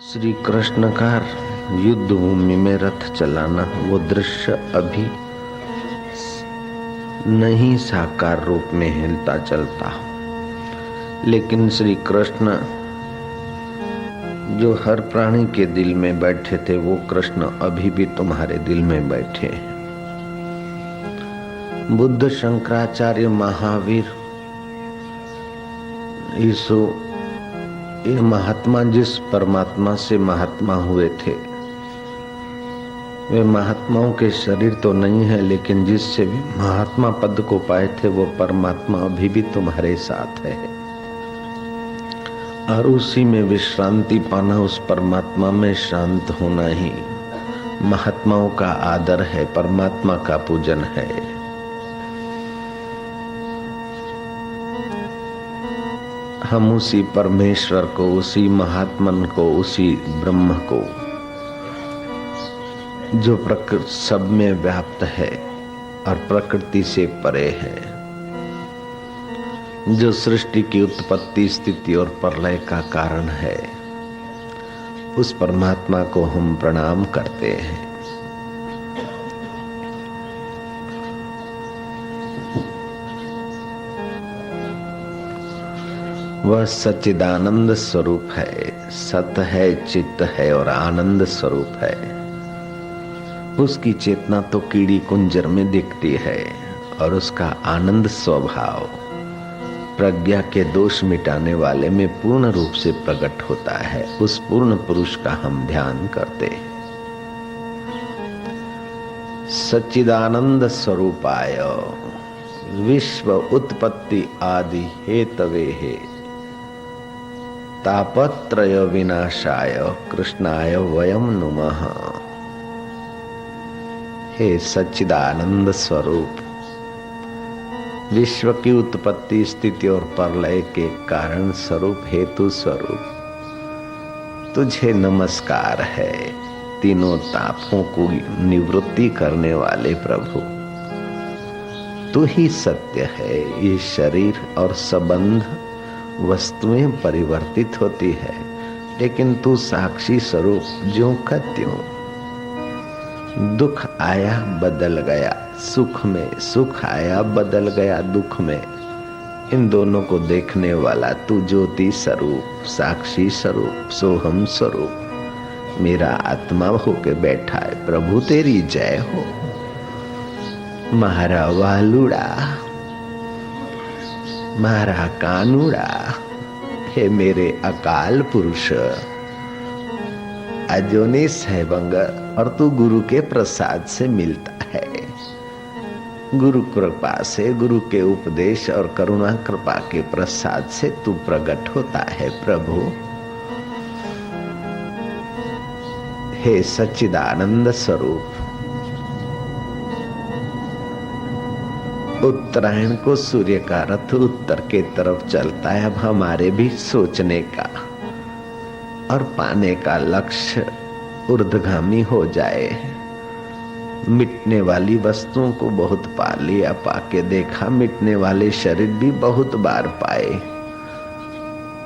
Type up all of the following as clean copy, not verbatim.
श्री कृष्ण का युद्ध भूमि में रथ चलाना, वो दृश्य अभी नहीं साकार रूप में हिलता चलता, लेकिन श्री कृष्ण जो हर प्राणी के दिल में बैठे थे, वो कृष्ण अभी भी तुम्हारे दिल में बैठे हैं। बुद्ध, शंकराचार्य, महावीर, यीशु, ये महात्मा जिस परमात्मा से महात्मा हुए थे, वे महात्माओं के शरीर तो नहीं है, लेकिन जिससे भी महात्मा पद को पाए थे, वो परमात्मा अभी भी तुम्हारे साथ है। और उसी में विश्रांति पाना, उस परमात्मा में शांत होना ही महात्माओं का आदर है, परमात्मा का पूजन है। हम उसी परमेश्वर को, उसी महात्मन को, उसी ब्रह्म को, जो प्रकृति सब में व्याप्त है और प्रकृति से परे है, जो सृष्टि की उत्पत्ति, स्थिति और प्रलय का कारण है, उस परमात्मा को हम प्रणाम करते हैं। वह सच्चिदानंद स्वरूप है, सत है, चित्त है और आनंद स्वरूप है। उसकी चेतना तो कीड़ी कुंजर में दिखती है और उसका आनंद स्वभाव प्रज्ञा के दोष मिटाने वाले में पूर्ण रूप से प्रकट होता है। उस पूर्ण पुरुष का हम ध्यान करते हैं। सच्चिदानंद स्वरूपाय विश्व उत्पत्ति आदि हेतवे हे तापत्रय विनाशाय कृष्णाय वयम नुमः। हे सच्चिदानंद स्वरूप, विश्व की उत्पत्ति, स्थिति और प्रलय के कारण स्वरूप, हेतु स्वरूप, तुझे नमस्कार है। तीनों तापों को निवृत्ति करने वाले प्रभु, तू ही सत्य है। ये शरीर और संबंध वस्तुएं परिवर्तित होती है, लेकिन तू साक्षी स्वरूप ज्यों का त्यों। दुख आया बदल गया सुख में, सुख आया बदल गया दुख में। इन दोनों को देखने वाला तू ज्योति स्वरूप, साक्षी स्वरूप, सोहम स्वरूप मेरा आत्मा होके बैठा है। प्रभु तेरी जय हो। मारा वालुड़ा, मारा कानूड़ा, हे मेरे अकाल पुरुष, अजोनिस है बंग, और तू गुरु के प्रसाद से मिलता है। गुरु कृपा से, गुरु के उपदेश और करुणा कृपा के प्रसाद से तू प्रकट होता है। प्रभु हे सच्चिदानंद स्वरूप, उत्तरायण को सूर्य का रथ उत्तर के तरफ चलता है। अब हमारे भी सोचने का और पाने का लक्ष्य ऊर्ध्वगामी हो जाए। मिटने वाली वस्तुओं को बहुत पा लिया, पाके देखा, मिटने वाले शरीर भी बहुत बार पाए।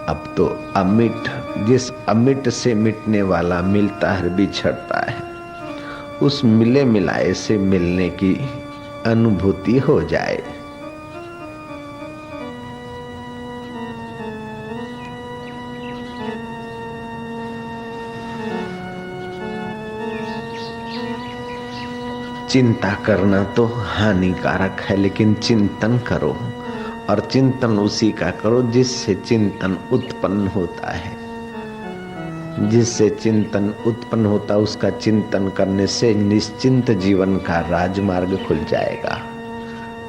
अब तो अमिट, जिस अमिट से मिटने वाला मिलता है, बिछड़ता है, उस मिले मिलाए से मिलने की अनुभूति हो जाए। चिंता करना तो हानिकारक है, लेकिन चिंतन करो, और चिंतन उसी का करो जिससे चिंतन उत्पन्न होता है। जिससे चिंतन उत्पन्न होता, उसका चिंतन करने से निश्चिंत जीवन का राजमार्ग खुल जाएगा।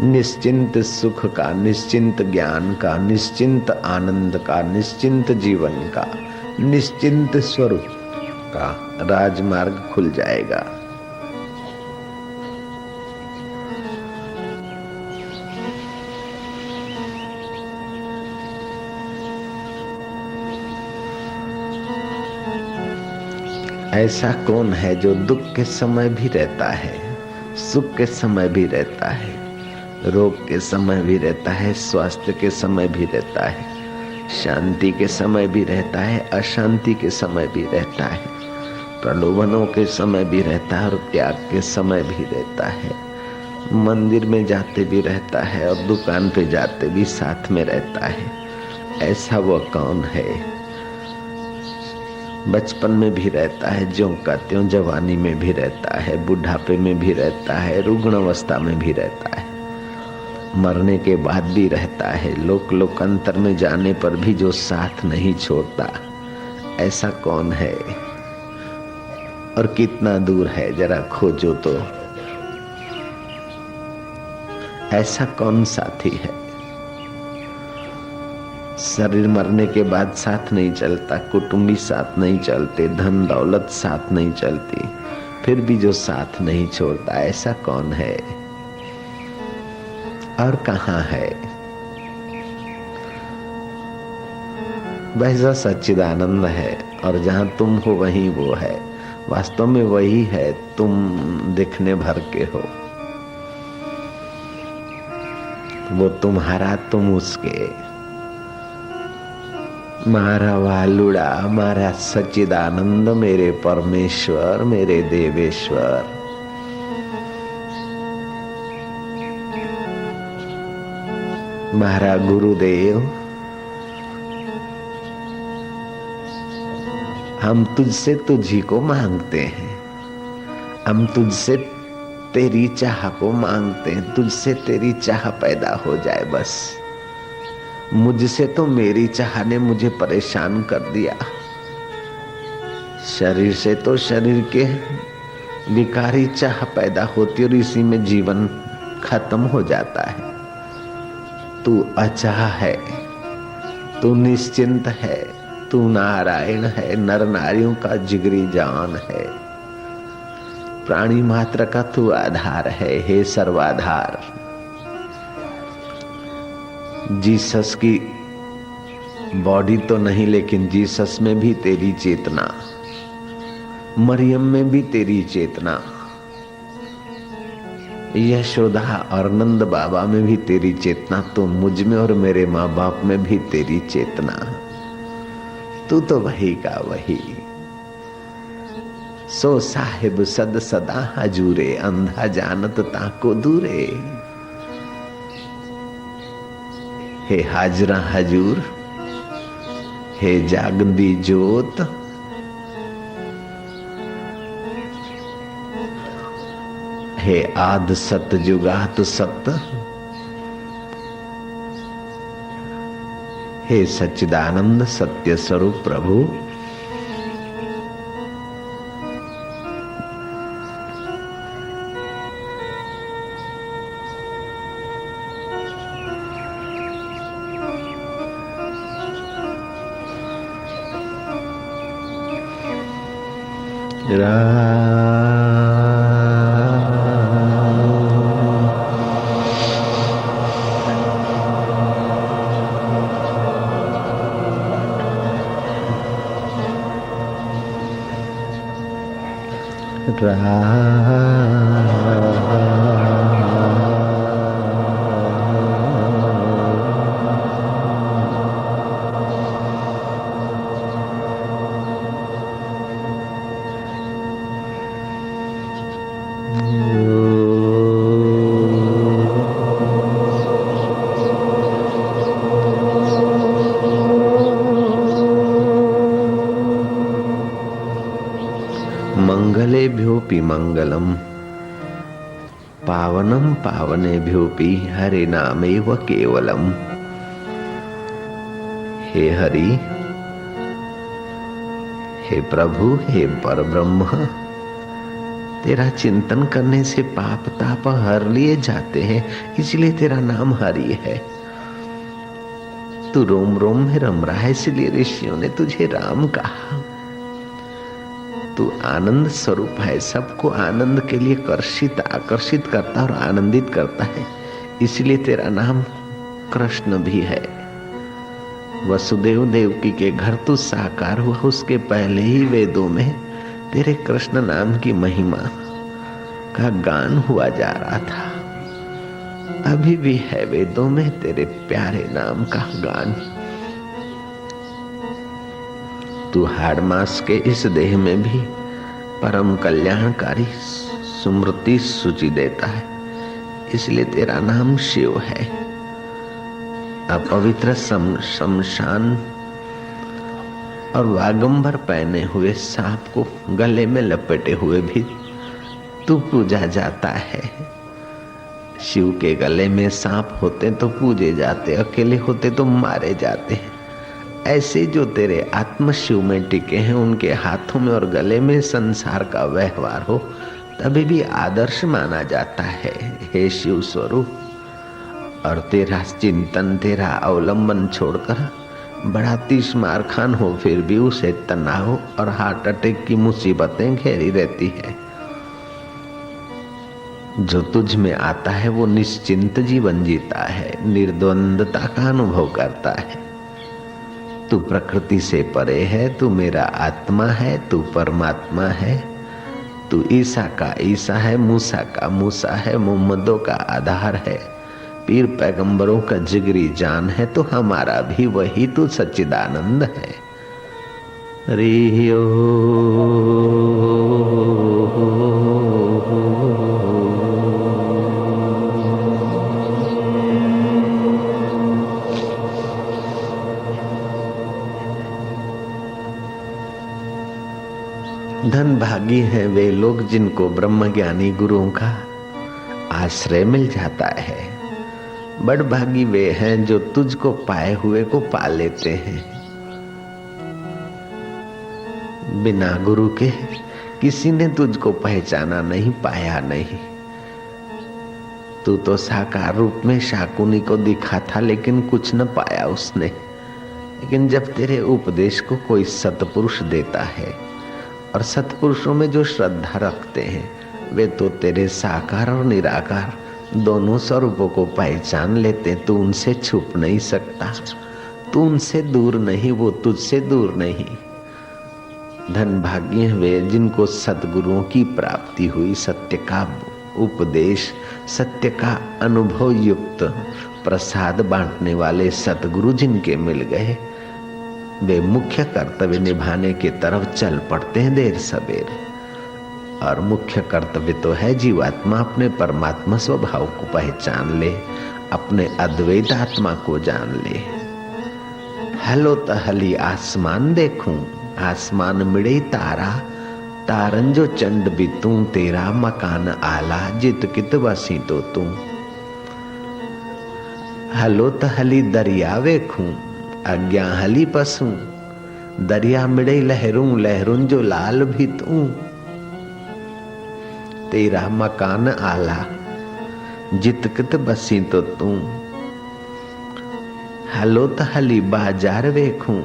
निश्चिंत सुख का, निश्चिंत ज्ञान का, निश्चिंत आनंद का, निश्चिंत जीवन का, निश्चिंत स्वरूप का राजमार्ग खुल जाएगा। ऐसा कौन है जो दुख के समय भी रहता है, सुख के समय भी रहता है, रोग के समय भी रहता है, स्वास्थ्य के समय भी रहता है, शांति के समय भी रहता है, अशांति के समय भी रहता है, प्रलोभनों के समय भी रहता है और त्याग के समय भी रहता है। मंदिर में जाते भी रहता है और दुकान पे जाते भी साथ में रहता है। ऐसा वह कौन है? बचपन में भी रहता है, ज्यों का त्यों, जवानी में भी रहता है, बुढ़ापे में भी रहता है, रुग्ण अवस्था में भी रहता है, मरने के बाद भी रहता है, लोकांतर में जाने पर भी जो साथ नहीं छोड़ता, ऐसा कौन है और कितना दूर है? जरा खोजो तो। ऐसा कौन साथी है? शरीर मरने के बाद साथ नहीं चलता, कुटुंबी साथ नहीं चलते, धन दौलत साथ नहीं चलती, फिर भी जो साथ नहीं छोड़ता, ऐसा कौन है और कहाँ है? वैसा सच्चिदानंद है और जहां तुम हो वहीं वो है। वास्तव में वही है, तुम दिखने भर के हो, वो तुम्हारा, तुम उसके। मारा वालुड़ा, मारा सच्चिदानंद, मेरे परमेश्वर, मेरे देवेश्वर। मारा गुरुदेव, हम तुझसे तुझी को मांगते हैं, हम तुझसे तेरी चाह को मांगते हैं, तुझसे तेरी चाह पैदा हो जाए बस। मुझसे तो मेरी चाह ने मुझे परेशान कर दिया, शरीर से तो शरीर के विकारी चाह पैदा होती और इसी में जीवन खत्म हो जाता है। तू अचाह है, तू निश्चिंत है, तू नारायण है, नर नारियों का जिगरी जान है, प्राणी मात्र का तू आधार है, हे सर्वाधार। जीसस की बॉडी तो नहीं, लेकिन जीसस में भी तेरी चेतना, मरियम में भी तेरी चेतना, यशोदा और नंद बाबा में भी तेरी चेतना, तो मुझ में और मेरे माँ बाप में भी तेरी चेतना। तू तो वही का वही। सो साहिब सद सदा हजूरे, अंधा जानत ताको दूरे। हे हाजरा हजूर, हे जागंदी जोत, हे आद सत जुगात सत, हे सच्चिदानंद सत्य स्वरूप प्रभु। मंगलेभ्योऽपि मंगलम, पावनम पावनेभ्योऽपि हरि नामेव केवलम। हे हरि, हे प्रभु, हे परब्रह्म, तेरा चिंतन करने से पाप ताप हर लिए जाते हैं, इसलिए तेरा नाम हरि है। तू रोम रोम में रम रहा है, इसलिए ऋषियों ने तुझे राम कहा। तू आनंद स्वरूप है, सबको आनंद के लिए आकर्षित करता और आनंदित करता है, इसलिए तेरा नाम कृष्ण भी है। वसुदेव देवकी के घर तू साकार हुआ, उसके पहले ही वेदों में तेरे कृष्ण नाम की महिमा का गान हुआ जा रहा था। अभी भी है वेदों में तेरे प्यारे नाम का गान। तू हाड़ मास के इस देह में भी परम कल्याणकारी स्मृति सूची देता है, इसलिए तेरा नाम शिव है। अपवित्र शमशान और वागंबर पहने हुए सांप को गले में लपेटे हुए भी तू पूजा जाता है। शिव के गले में सांप होते तो पूजे जाते, अकेले होते तो मारे जाते हैं। ऐसे जो तेरे आत्म शिव में टिके हैं, उनके हाथों में और गले में संसार का व्यवहार हो, तभी भी आदर्श माना जाता है। हे शिव स्वरूप, और तेरा चिंतन, तेरा अवलंबन छोड़कर बड़ा तीस मार खान हो, फिर भी उसे तनाव और हार्ट अटैक की मुसीबतें घेरी रहती है। जो तुझ में आता है वो निश्चिंत जीवन जीता है, निर्द्वंदता का अनुभव करता है। तू प्रकृति से परे है, तू मेरा आत्मा है, तू परमात्मा है। तू ईसा का ईसा है, मूसा का मूसा है, मोहम्मदों का आधार है, पीर पैगंबरों का जिगरी जान है, तो हमारा भी वही तू सच्चिदानंद है। रियो धन भागी हैं वे लोग जिनको ब्रह्मज्ञानी गुरुओं का आश्रय मिल जाता है। बड़भागी वे हैं जो तुझको पाए हुए को पा लेते हैं। बिना गुरु के किसी ने तुझको पहचाना नहीं, पाया नहीं। तू तो साकार रूप में शाकुनी को दिखा था, लेकिन कुछ न पाया उसने। लेकिन जब तेरे उपदेश को कोई सतपुरुष देता है, और सतपुरुषों में जो श्रद्धा रखते हैं, वे तो तेरे साकार और निराकार दोनों स्वरूपों को पहचान लेते। तू उनसे छुप नहीं सकता, तू उनसे दूर नहीं, वो तुझसे दूर नहीं। धन भाग्य वे जिनको सतगुरुओं की प्राप्ति हुई, सत्य का उपदेश, सत्य का अनुभव युक्त प्रसाद बांटने वाले सतगुरु जिनके मिल गए, वे मुख्य कर्तव्य निभाने की तरफ चल पड़ते हैं देर सवेर। और मुख्य कर्तव्य तो है जीवात्मा अपने परमात्मा स्वभाव को पहचान ले, अपने अद्वैत आत्मा को जान ले। हलो तहली आसमान देखूं, आसमान मिड़े तारा, तारन जो चंड बितूं, तेरा मकान आला, जित कित बसी तो तू। हलो तहली दरिया वेखूं, अज्ञा हली पसूं, दरिया मिड़े लहरूं, लहरूं जो लाल भी तू। तेरा मकान आला, जित कित बसी तो तू। हलो तहली बाजार वेखूं,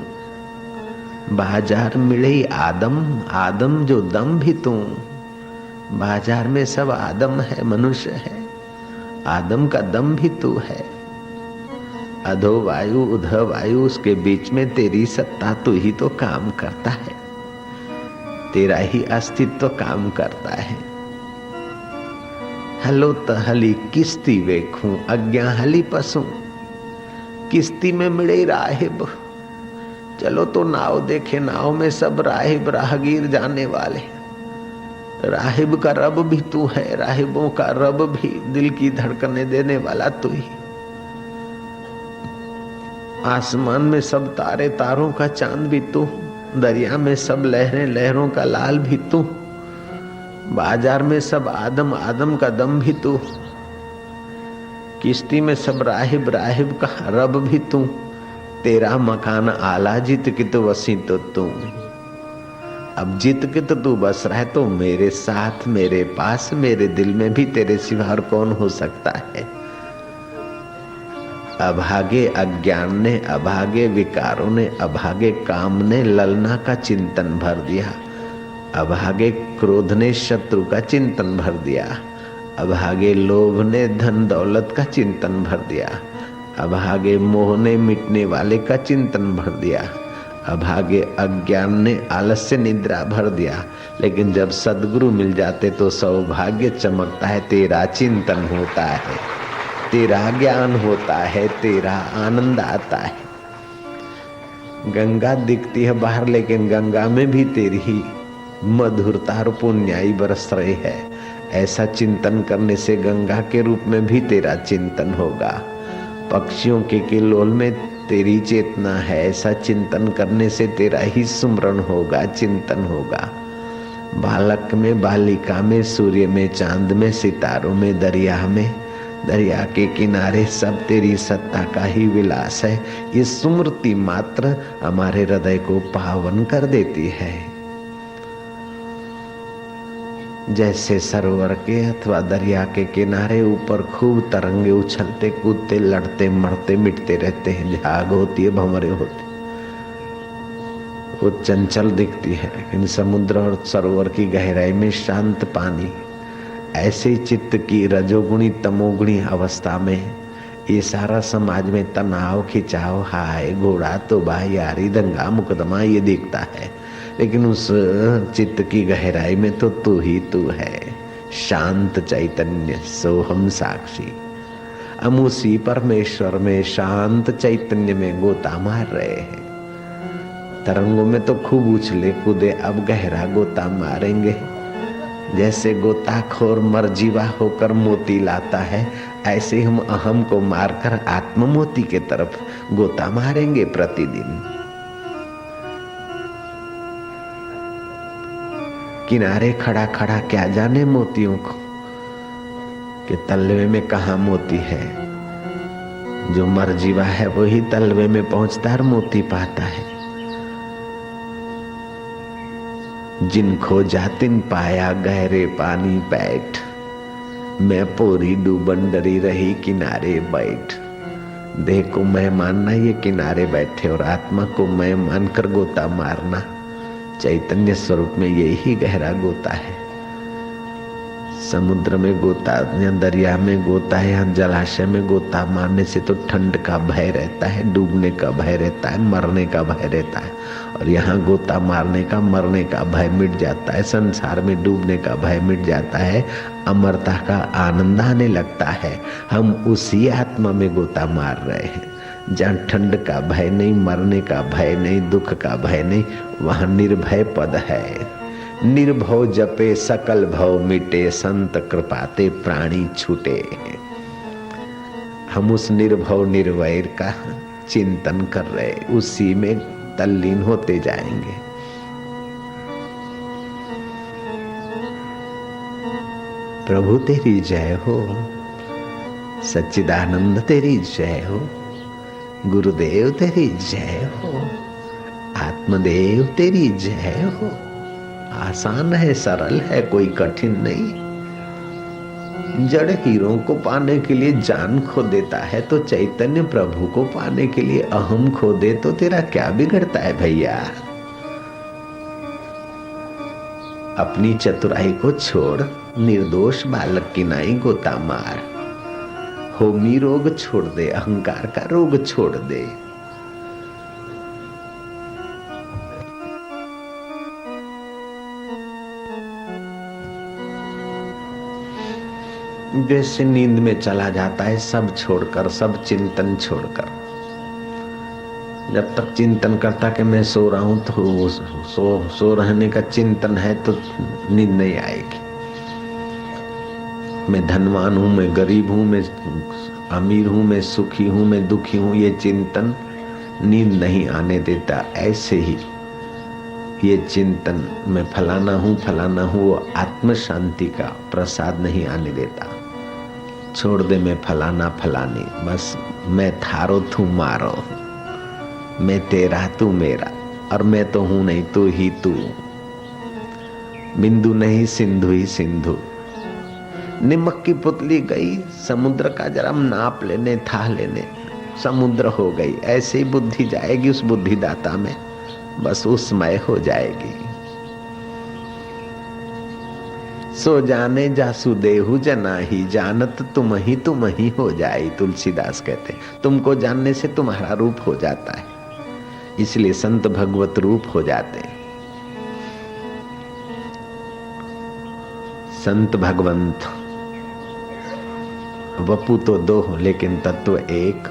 बाजार मिले आदम, आदम जो दम भी तू। बाजार में सब आदम है, मनुष्य है, आदम का दम भी तू है। अधो वायु उध वायु, उसके बीच में तेरी सत्ता, तू ही तो काम करता है, तेरा ही अस्तित्व काम करता है। हलो तहली किस्ती वेखूं, अज्ञा हली पसूं, किस्ती में मिले राहिब। चलो तो नाव देखे, नाव में सब राहिब राहगीर जाने वाले। राहिब का रब भी तू है, राहिबों का रब भी, दिल की धड़कने देने वाला तू ही। आसमान में सब तारे, तारों का चांद भी तू। दरिया में सब लहरें, लहरों का लाल भी तू। बाजार में सब आदम, आदम का दम भी तू। किश्ती में सब राहिब, राहिब का रब भी तू। तेरा मकान आला, जित कित वसी तो तू। अब जित कित तू बस रहा है, तो मेरे साथ, मेरे पास, मेरे दिल में भी तेरे सिवा और कौन हो सकता है। अभागे अज्ञान ने, अभागे विकारों ने, अभागे काम ने ललना का चिंतन भर दिया। अभागे क्रोध ने शत्रु का चिंतन भर दिया। अभागे लोभ ने धन दौलत का चिंतन भर दिया। अभागे मोह ने मिटने वाले का चिंतन भर दिया। अभागे अज्ञान ने आलस्य निद्रा भर दिया। लेकिन जब सद्गुरु मिल जाते तो सौभाग्य चमकता है, तेरा चिंतन होता है, तेरा ज्ञान होता है, तेरा आनंद आता है। गंगा दिखती है बाहर, लेकिन गंगा में भी तेरी ही मधुरता और पुण्याई बरस रही है। ऐसा चिंतन करने से गंगा के रूप में भी तेरा चिंतन होगा। पक्षियों के किलोल में तेरी चेतना है, ऐसा चिंतन करने से तेरा ही सुमरण होगा, चिंतन होगा। बालक में, बालिका में, सूर्य में, चांद में, सितारों में, दरिया में, दरिया के किनारे सब तेरी सत्ता का ही विलास है। ये स्मृति मात्र हमारे हृदय को पावन कर देती है। जैसे सरोवर के अथवा दरिया के किनारे ऊपर खूब तरंगे उछलते कूदते लड़ते मरते मिटते रहते हैं, झाग होती है, भंवरे होते, वो चंचल दिखती है। लेकिन समुद्र और सरोवर की गहराई में शांत पानी, ऐसे चित्त की रजोगुणी तमोगुणी अवस्था में ये सारा समाज में तनाव, खिंचाव, हाय घोड़ा तोबा यारी दंगा मुकदमा ये दिखता है। लेकिन उस चित्त की गहराई में तो तू ही तू है, शांत चैतन्य सोहम साक्षी। हम उसी परमेश्वर में शांत चैतन्य में गोता मार रहे हैं। तरंगों में तो खूब उछले कूदे, अब गहरा गोता मारेंगे। जैसे गोताखोर मरजीवा होकर मोती लाता है, ऐसे हम अहम को मारकर आत्म मोती के तरफ गोता मारेंगे प्रतिदिन। किनारे खड़ा खड़ा क्या जाने मोतियों को कि तलवे में कहाँ मोती है। जो मरजीवा है वही तलवे में पहुंचता और मोती पाता है। जिन खोजा तिन पाया गहरे पानी बैठ, मैं पोरी डूबन डरी रही किनारे बैठ। देह को मैं मानना ये किनारे बैठे और आत्मा को मैं मानकर गोता मारना, चैतन्य स्वरूप में यही गहरा गोता है। समुद्र में गोता या दरिया में गोता या जलाशय में गोता मारने से तो ठंड का भय रहता है, डूबने का भय रहता है, मरने का भय रहता है। और यहाँ गोता मारने का, मरने का भय मिट जाता है, संसार में डूबने का भय मिट जाता है, अमरता का आनंद आने लगता है। हम उसी आत्मा में गोता मार रहे हैं जहाँ ठंड का भय नहीं, मरने का भय नहीं, दुख का भय नहीं, वहाँ निर्भय पद है। निर्भव जपे सकल भव मिटे, संत कृपाते प्राणी छूटे। हम उस निर्भव निर्वैर का चिंतन कर रहे, उसी में तल्लीन होते जाएंगे। प्रभु तेरी जय हो, सच्चिदानंद तेरी जय हो, गुरुदेव तेरी जय हो, आत्मदेव तेरी जय हो। आसान है, सरल है, कोई कठिन नहीं। जड़ हीरों को पाने के लिए जान खो देता है, तो चैतन्य प्रभु को पाने के लिए अहम खो दे तो तेरा क्या बिगड़ता है भैया। अपनी चतुराई को छोड़, निर्दोष बालक की नाई गोता मार। होमी रोग छोड़ दे, अहंकार का रोग छोड़ दे। जैसे नींद में चला जाता है, सब छोड़कर, सब चिंतन छोड़कर। जब तक चिंतन करता कि मैं सो रहा हूं तो सो रहने का चिंतन है तो नींद नहीं आएगी। मैं धनवान हूं, मैं गरीब हूं, मैं अमीर हूं, मैं सुखी हूं, मैं दुखी हूं, ये चिंतन नींद नहीं आने देता। ऐसे ही ये चिंतन मैं फलाना हूं, फलाना हूं, वो आत्म शांति का प्रसाद नहीं आने देता। छोड़ दे मैं फलाना फलानी, बस मैं थारो तू मारो, मैं तेरा तू मेरा, और मैं तो हूं नहीं, तू ही तू। बिंदु नहीं सिंधु ही सिंधु। निमक की पुतली गई, समुद्र का जरा नाप लेने, था लेने, समुद्र हो गई। ऐसे ही बुद्धि जाएगी उस बुद्धिदाता में, बस उसमय हो जाएगी। सो जाने जासु देहु जना ही, जानत तुम ही हो जाए। तुलसीदास कहते, तुमको जानने से तुम्हारा रूप हो जाता है, इसलिए संत भगवत रूप हो जाते हैं। संत भगवंत वपु तो दो लेकिन तत्व एक।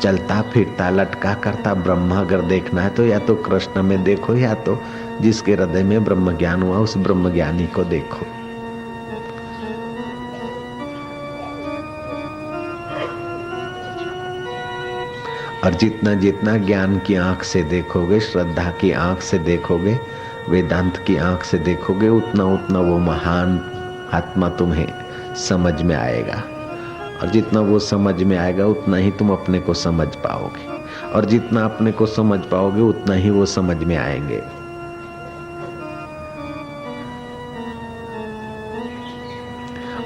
चलता फिरता लटका करता ब्रह्म अगर देखना है तो या तो कृष्ण में देखो, या तो जिसके हृदय में ब्रह्म ज्ञान हुआ उस ब्रह्म ज्ञानी को देखो। और जितना जितना ज्ञान की आंख से देखोगे, श्रद्धा की आंख से देखोगे, वेदांत की आंख से देखोगे, उतना उतना वो महान आत्मा तुम्हें समझ में आएगा। और जितना वो समझ में आएगा उतना ही तुम अपने को समझ पाओगे, और जितना अपने को समझ पाओगे उतना ही वो समझ में आएंगे।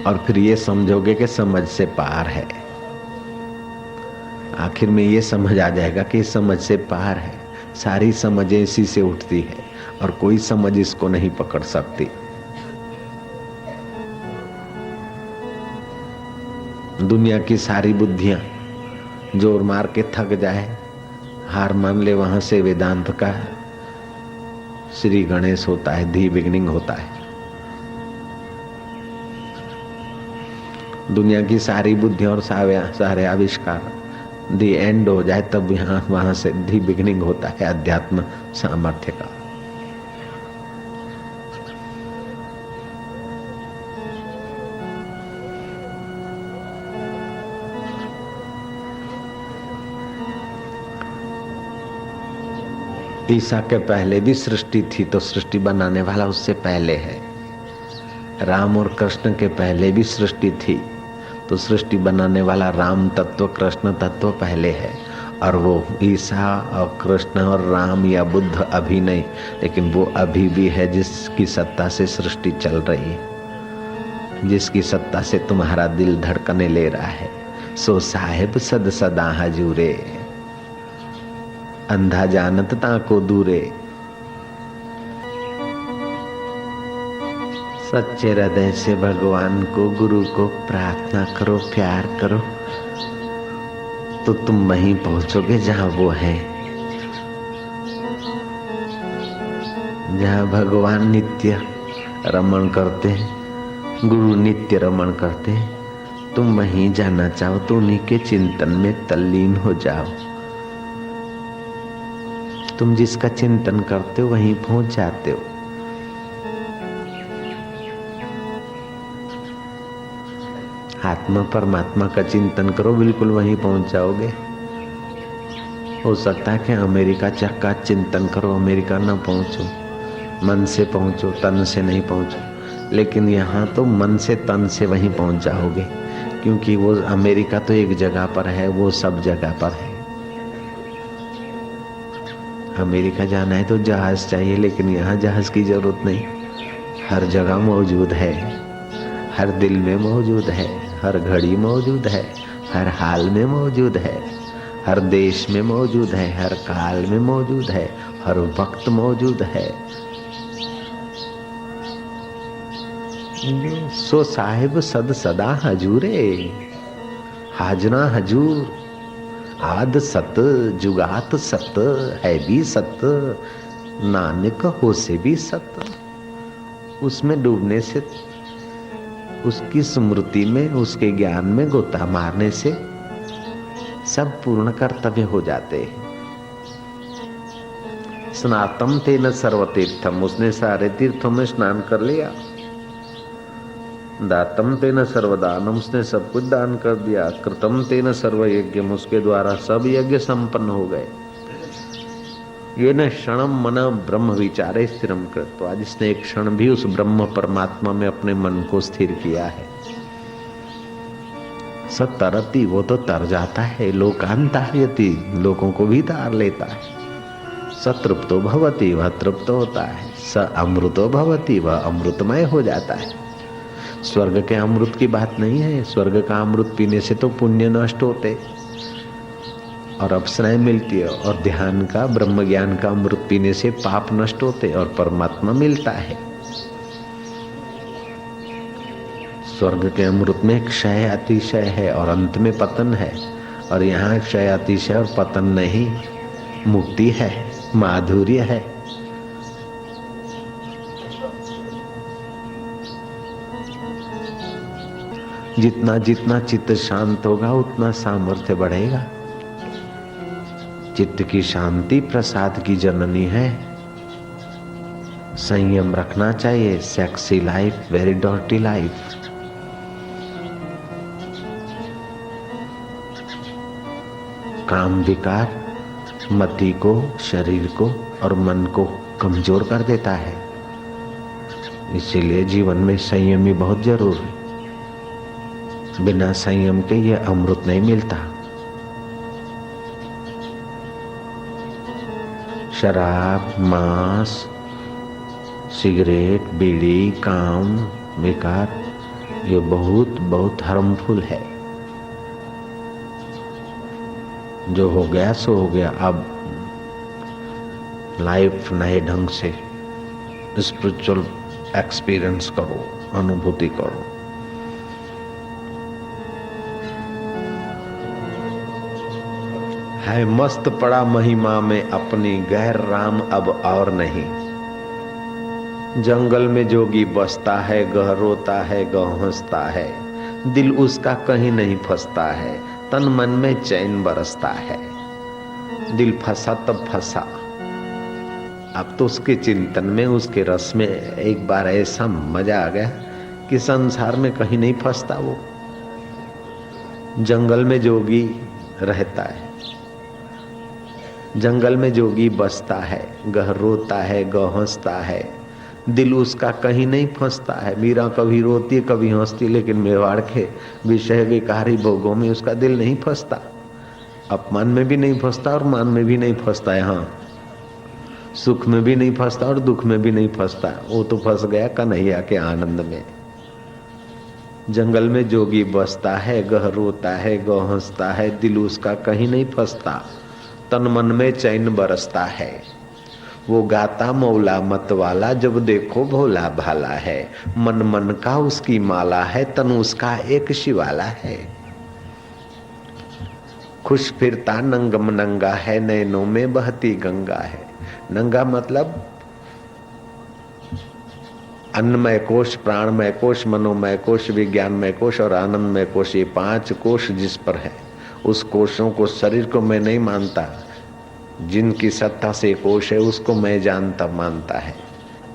और फिर ये समझोगे कि समझ से पार है। आखिर में ये समझ आ जाएगा कि समझ से पार है। सारी समझें इसी से उठती है और कोई समझ इसको नहीं पकड़ सकती। दुनिया की सारी बुद्धियां जोर मार के थक जाए, हार मान ले, वहां से वेदांत का श्री गणेश होता है, दी बिगनिंग होता है। दुनिया की सारी बुद्धियां और सारे आविष्कार दी एंड हो जाए, तब यहाँ वहां से दी बिगनिंग होता है अध्यात्म सामर्थ्य का। ईसा के पहले भी सृष्टि थी, तो सृष्टि बनाने वाला उससे पहले है। राम और कृष्ण के पहले भी सृष्टि थी, तो सृष्टि बनाने वाला राम तत्व, कृष्ण तत्व पहले है। और वो ईसा और कृष्ण और राम या बुद्ध अभी नहीं, लेकिन वो अभी भी है जिसकी सत्ता से सृष्टि चल रही है, जिसकी सत्ता से तुम्हारा दिल धड़कने ले रहा है। सो साहेब सद सदा हजूरे, अंधा जानत ताको दूरे। सच्चे हृदय से भगवान को, गुरु को प्रार्थना करो, प्यार करो, तो तुम वहीं पहुंचोगे जहां वो है। जहां भगवान नित्य रमण करते हैं, गुरु नित्य रमण करते हैं, तुम वहीं जाना चाहो तो उन्हीं के चिंतन में तल्लीन हो जाओ। तुम जिसका चिंतन करते हो वहीं पहुंच जाते हो। आत्मा परमात्मा का चिंतन करो, बिल्कुल वहीं पहुंच जाओगे। हो सकता है कि अमेरिका का चिंतन करो, अमेरिका ना पहुंचो, मन से पहुंचो, तन से नहीं पहुंचो। लेकिन यहाँ तो मन से तन से वहीं पहुंच जाओगे, क्योंकि वो अमेरिका तो एक जगह पर है, वो सब जगह पर है। अमेरिका जाना है तो जहाज चाहिए, लेकिन यहाँ जहाज की जरूरत नहीं, हर जगह मौजूद है, हर दिल में मौजूद है, हर घड़ी मौजूद है, हर हाल में मौजूद है, हर देश में मौजूद है, हर काल में मौजूद है, हर वक्त मौजूद है। सो साहिब सद सदा हजूरे, हाजना हजूर, आद सत जुगात सत, है भी सत, नानक हो से भी सत। उसमें डूबने से, उसकी स्मृति में, उसके ज्ञान में गोता मारने से सब पूर्ण कर्तव्य हो जाते हैं। स्नातम तेन सर्वतीर्थम, उसने सारे तीर्थों में स्नान कर लिया। दातम तेन सर्वदानम, उसने सब कुछ दान कर दिया। कृतम तेन सर्व यज्ञम, उसके द्वारा सब यज्ञ संपन्न हो गए। ये न क्षणम मन ब्रह्म विचारे स्थिरम कर, तो आज इसने एक क्षण भी उस ब्रह्म परमात्मा में अपने मन को स्थिर किया है। सतरती, वो तो तर जाता है। लोकांतार्यति, लोगों को भी तार लेता है। सतृप्तो भवति, वह तृप्त होता है। स अमृतो भवति, वह अमृतमय हो जाता है। स्वर्ग के अमृत की बात नहीं है। स्वर्ग का अमृत पीने से तो पुण्य नष्ट होते और अप्सराएं मिलती है, और ध्यान का, ब्रह्म ज्ञान का अमृत पीने से पाप नष्ट होते और परमात्मा मिलता है। स्वर्ग के अमृत में क्षय अतिशय है और अंत में पतन है, और यहाँ क्षय अतिशय और पतन नहीं, मुक्ति है, माधुर्य है। जितना जितना चित्त शांत होगा उतना सामर्थ्य बढ़ेगा। चित्त की शांति प्रसाद की जननी है। संयम रखना चाहिए। Sexy life, very dirty life. काम विकार मति को, शरीर को और मन को कमजोर कर देता है। इसीलिए जीवन में संयम बहुत जरूरी है। बिना संयम के ये अमृत नहीं मिलता। शराब, मांस, सिगरेट, बीड़ी, काम, विकार ये बहुत हार्मफुल है। जो हो गया सो हो गया। अब लाइफ नए ढंग से स्पिरिचुअल एक्सपीरियंस करो, अनुभूति करो। है मस्त पड़ा महिमा में अपनी, गहर राम अब और नहीं। जंगल में जोगी बसता है, गह रोता है, गह हंसता है, दिल उसका कहीं नहीं फंसता है, तन मन में चैन बरसता है। दिल फंसा तब फंसा। अब तो उसके चिंतन में, उसके रस में एक बार ऐसा मजा आ गया कि संसार में कहीं नहीं फंसता वो। जंगल में जोगी रहता है, जंगल में जोगी बसता है, गह रोता है, गह हंसता है, दिल उसका कहीं नहीं फंसता है। मीरा कभी रोती कभी हंसती, लेकिन मेवाड़ के विषय विकारी भोगों में उसका दिल नहीं फंसता। अपमान में भी नहीं फंसता और मान में भी नहीं फंसता। यहाँ सुख में भी नहीं फंसता और दुख में भी नहीं फंसता। वो तो फंस गया कन्हैया के आनंद में। जंगल में जोगी बसता है, गह रोता है, गह हंसता है, दिल उसका कहीं नहीं फंसता, तन मन में चैन बरसता है। वो गाता मौला मत वाला, जब देखो भोला भाला है। मन मन का उसकी माला है, तन उसका एक शिवाला है। खुश फिरता नंगम नंगा है, नैनों में बहती गंगा है। नंगा मतलब अन्नमय कोश, प्राणमय कोश, मनोमय कोश, विज्ञानमय कोश और आनंदमय कोश, ये 5 कोश जिस पर है, उस कोशों को, शरीर को मैं नहीं मानता। जिनकी सत्ता से कोश है उसको मैं जानता मानता है।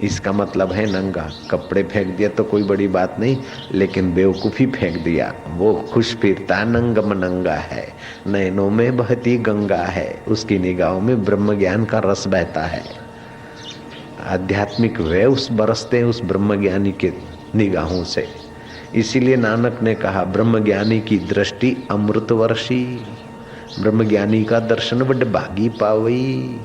इसका मतलब है नंगा। कपड़े फेंक दिया तो कोई बड़ी बात नहीं, लेकिन बेवकूफी फेंक दिया। वो खुश फिरता नंगम नंगा है, नैनों में बहती गंगा है। उसकी निगाहों में ब्रह्म ज्ञान का रस बहता है। आध्यात्मिक वे उस बरसते हैं उस ब्रह्म ज्ञानी के निगाहों से। इसीलिए नानक ने कहा, ब्रह्म ज्ञानी की दृष्टि अमृत वर्षी। ब्रह्मज्ञानी का दर्शन बड़ भागी पावई।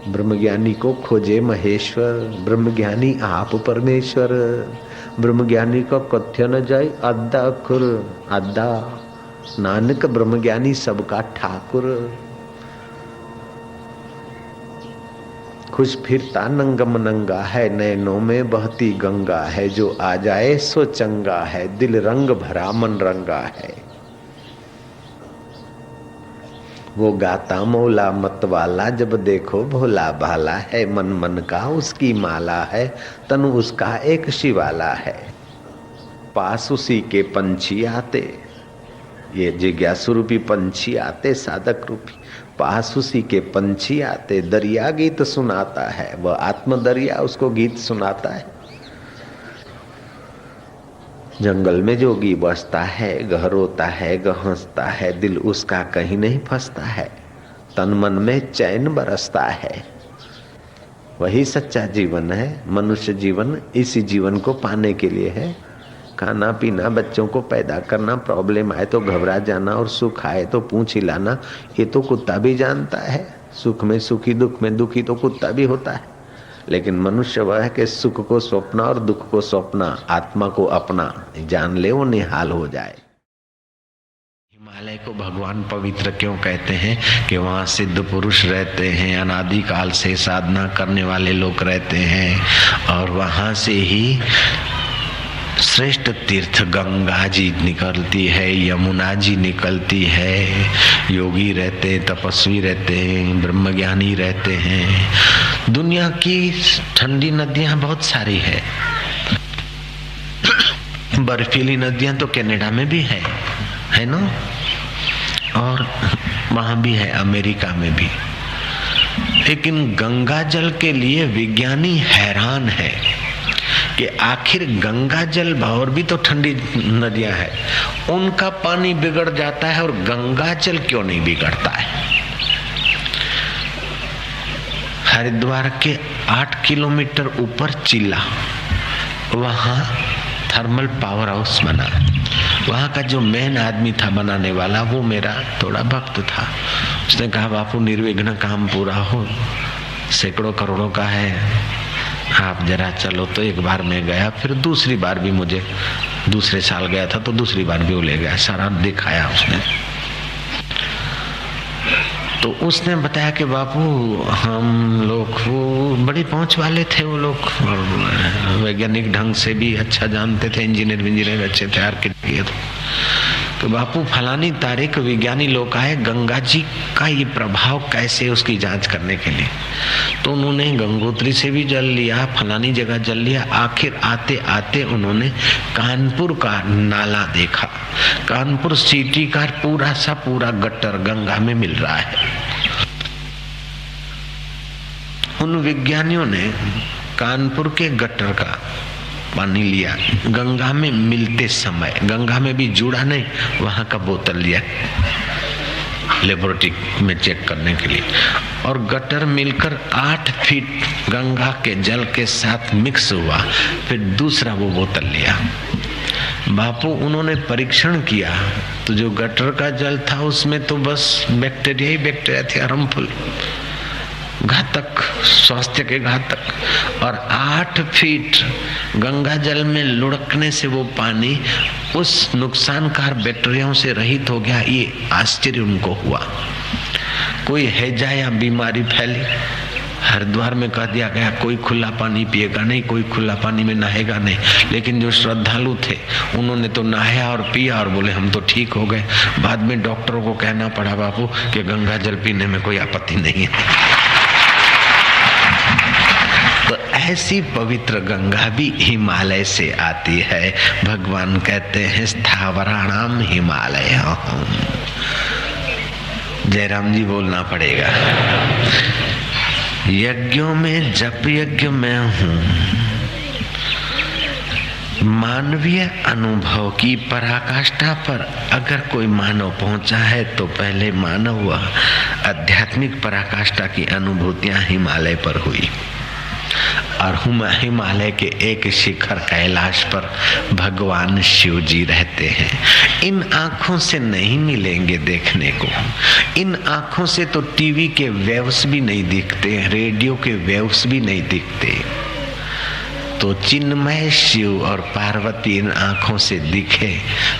ब्रह्मज्ञानी को खोजे महेश्वर, ब्रह्मज्ञानी आप परमेश्वर। ब्रह्मज्ञानी का कथ्य न जाए आधा अखुर, आधा नानक ब्रह्मज्ञानी सबका ठाकुर। खुश फिरता नंगम नंगा है, नैनों में बहती गंगा है। जो आ जाए सो चंगा है, दिल रंग भरा मन रंगा है। वो गाता मौला मत वाला, जब देखो भोला भाला है। मन मन का उसकी माला है, तन उसका एक शिवाला है। पास उसी के पंछी आते, ये जिज्ञासु रूपी पंछी आते, साधक रूपी। पास उसी के पंछी आते, दरिया गीत सुनाता है। वह आत्म दरिया उसको गीत सुनाता है। जंगल में जोगी बसता है, गह रोता है, गह हंसता है, दिल उसका कहीं नहीं फंसता है, तन मन में चैन बरसता है। वही सच्चा जीवन है। मनुष्य जीवन इसी जीवन को पाने के लिए है। खाना पीना, बच्चों को पैदा करना, प्रॉब्लम आए तो घबरा जाना और सुख आए तो पूंछ हिलाना, ये तो कुत्ता भी जानता है। सुख में सुखी, दुख में दुखी तो कुत्ता भी होता है। लेकिन मनुष्य वह है कि सुख को सौंपना और दुख को सौंपना, आत्मा को अपना जान ले, वो निहाल हो जाए। हिमालय को भगवान पवित्र क्यों कहते हैं? कि वहाँ सिद्ध पुरुष रहते हैं, अनादि काल से साधना करने वाले लोग रहते हैं। और वहाँ से ही श्रेष्ठ तीर्थ गंगा जी निकलती है, यमुना जी निकलती है। योगी रहते हैं, तपस्वी रहते हैं, ब्रह्मज्ञानी रहते हैं। दुनिया की ठंडी नदियां बहुत सारी है। बर्फीली नदियां तो कनाडा में भी है ना। और वहां भी है, अमेरिका में भी। लेकिन गंगा जल के लिए विज्ञानी हैरान है कि आखिर गंगा जल और भी तो ठंडी नदियां हैं, उनका पानी बिगड़ जाता है और गंगा जल क्यों नहीं बिगड़ता है। हरिद्वार के 8 किलोमीटर ऊपर चिल्ला, वहां थर्मल पावर हाउस बना। वहां का जो मेन आदमी था बनाने वाला, वो मेरा थोड़ा भक्त था। उसने कहा बापू निर्विघ्न काम पूरा हो, सैकड़ों करोड़ों का है, आप जरा चलो। तो एक बार मैं गया, फिर दूसरी बार भी मुझे, दूसरे साल गया था तो दूसरी बार भी वो ले गया, सारा दिखाया उसने। तो उसने बताया कि बापू हम लोग, वो बड़ी पहुंच वाले थे वो लोग, और वैज्ञानिक ढंग से भी अच्छा जानते थे, इंजीनियर अच्छे थे, आर्किटेक्ट। तो बापू फलानी तारीख विज्ञानी लोग आए गंगा जी का ये प्रभाव कैसे, उसकी जांच करने के लिए। तो उन्होंने गंगोत्री से भी जल लिया, फलानी जगह जल लिया। आखिर आते आते उन्होंने कानपुर का नाला देखा। कानपुर सिटी का पूरा गटर गंगा में मिल रहा है। उन विज्ञानियों ने कानपुर के गटर का पानी लिया, गंगा में मिलते समय, गंगा में भी जुड़ा नहीं, वहां का बोतल लिया लेबोरेटरी में चेक करने के लिए, और गटर मिलकर 8 फीट गंगा के जल के साथ मिक्स हुआ। फिर दूसरा वो बोतल लिया। बापू उन्होंने परीक्षण किया तो जो गटर का जल था उसमें तो बस बैक्टीरिया ही बैक्टीरिया थे, हार्मफुल, घातक, स्वास्थ्य के घातक। और 8 फीट गंगा जल में लुढ़कने से वो पानी उस नुकसानकार बैक्टीरियाओं से रहित हो गया। ये आश्चर्य उनको हुआ। कोई हैजा या बीमारी फैली, हरिद्वार में कह दिया गया कोई खुला पानी पिएगा नहीं, कोई खुला पानी में नहाएगा नहीं। लेकिन जो श्रद्धालु थे उन्होंने तो नहाया और पिया और बोले हम तो ठीक हो गए। बाद में डॉक्टरों को कहना पड़ा बापू कि गंगा जल पीने में कोई आपत्ति नहीं है। तो ऐसी पवित्र गंगा भी हिमालय से आती है। भगवान कहते हैं स्थावराणाम हिमालय। जयराम जी बोलना पड़ेगा। यज्ञों में जप यज्ञ मैं हूं, मानवीय अनुभव की पराकाष्ठा पर अगर कोई मानव पहुंचा है तो पहले मानव व आध्यात्मिक पराकाष्ठा की अनुभूतियां हिमालय पर हुई। और हिमालय के एक शिखर कैलाश पर भगवान शिव जी रहते हैं। इन आंखों से नहीं मिलेंगे देखने को। इन आंखों से तो टीवी के वेव्स भी नहीं दिखते, रेडियो के वेव्स भी नहीं दिखते। तो चिन्मय शिव और पार्वती इन आंखों से दिखे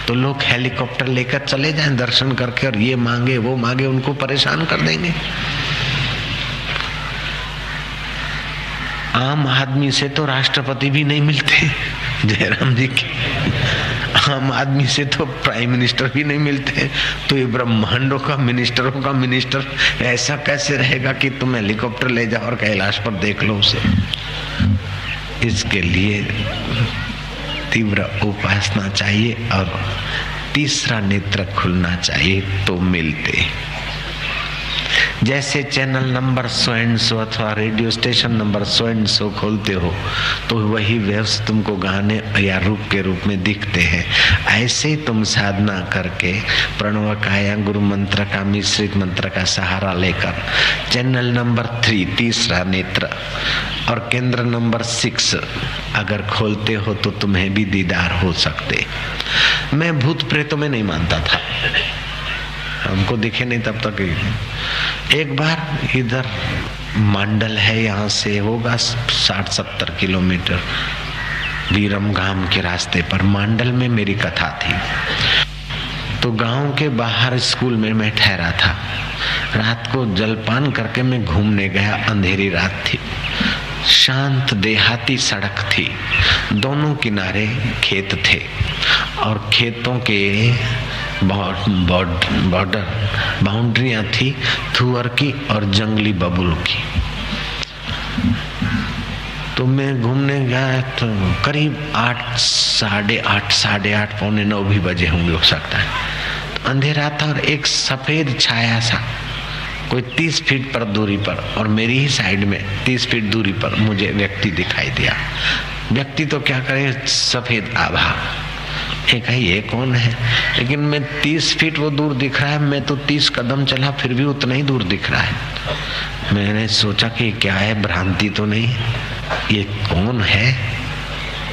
तो लोग हेलीकॉप्टर लेकर चले जाएं दर्शन करके, और ये मांगे वो मांगे, उनको परेशान कर देंगे। आम आदमी से तो राष्ट्रपति भी नहीं मिलते, जयराम जी के। आम आदमी से तो प्राइम मिनिस्टर भी नहीं मिलते। तो ये ब्रह्मांडों का, मिनिस्टरों का मिनिस्टर ऐसा कैसे रहेगा कि तुम हेलीकॉप्टर ले जाओ और कैलाश पर देख लो उसे। इसके लिए तीव्र उपासना चाहिए और तीसरा नेत्र खुलना चाहिए तो मिलते। जैसे चैनल नंबर 100 अथवा रेडियो स्टेशन नंबर 100 खोलते हो तो वही वेव्स तुमको गाने या रूप के रूप में दिखते हैं। ऐसे ही तुम साधना करके प्रणव का या गुरु मंत्र का, मिश्रित मंत्र का सहारा लेकर चैनल नंबर 3 तीसरा नेत्र और केंद्र नंबर 6 अगर खोलते हो तो तुम्हें भी दीदार हो सकते। मैं भूत प्रेतों में नहीं मानता था, हमको दिखे नहीं तब तक। एक बार इधर मांडल है, यहाँ से होगा 60-70 किलोमीटर विरमगाम के रास्ते पर। मांडल में मेरी कथा थी। तो गांव के बाहर स्कूल में मैं ठहरा था। रात को जलपान करके मैं घूमने गया। अंधेरी रात थी, शांत देहाती सड़क थी, दोनों किनारे खेत थे और खेतों के बॉर्डर बाउंड्रियां थी थुअर की और जंगली बबुल की। तो मैं घूमने गया तो करीब 8, साढ़े 8, 8:30, 8:45 भी बजे होंगे हो सकता है। तो अंधेरा था और एक सफेद छाया सा कोई 30 फीट पर दूरी पर और मेरी ही साइड में 30 फीट दूरी पर मुझे व्यक्ति दिखाई दिया। व्यक्ति तो क्या करे, सफेद आभा। एक है ये कौन है, लेकिन मैं 30 फीट वो दूर दिख रहा है, मैं तो 30 कदम चला फिर भी उतना ही दूर दिख रहा है। मैंने सोचा कि क्या है, भ्रांति तो नहीं, ये कौन है।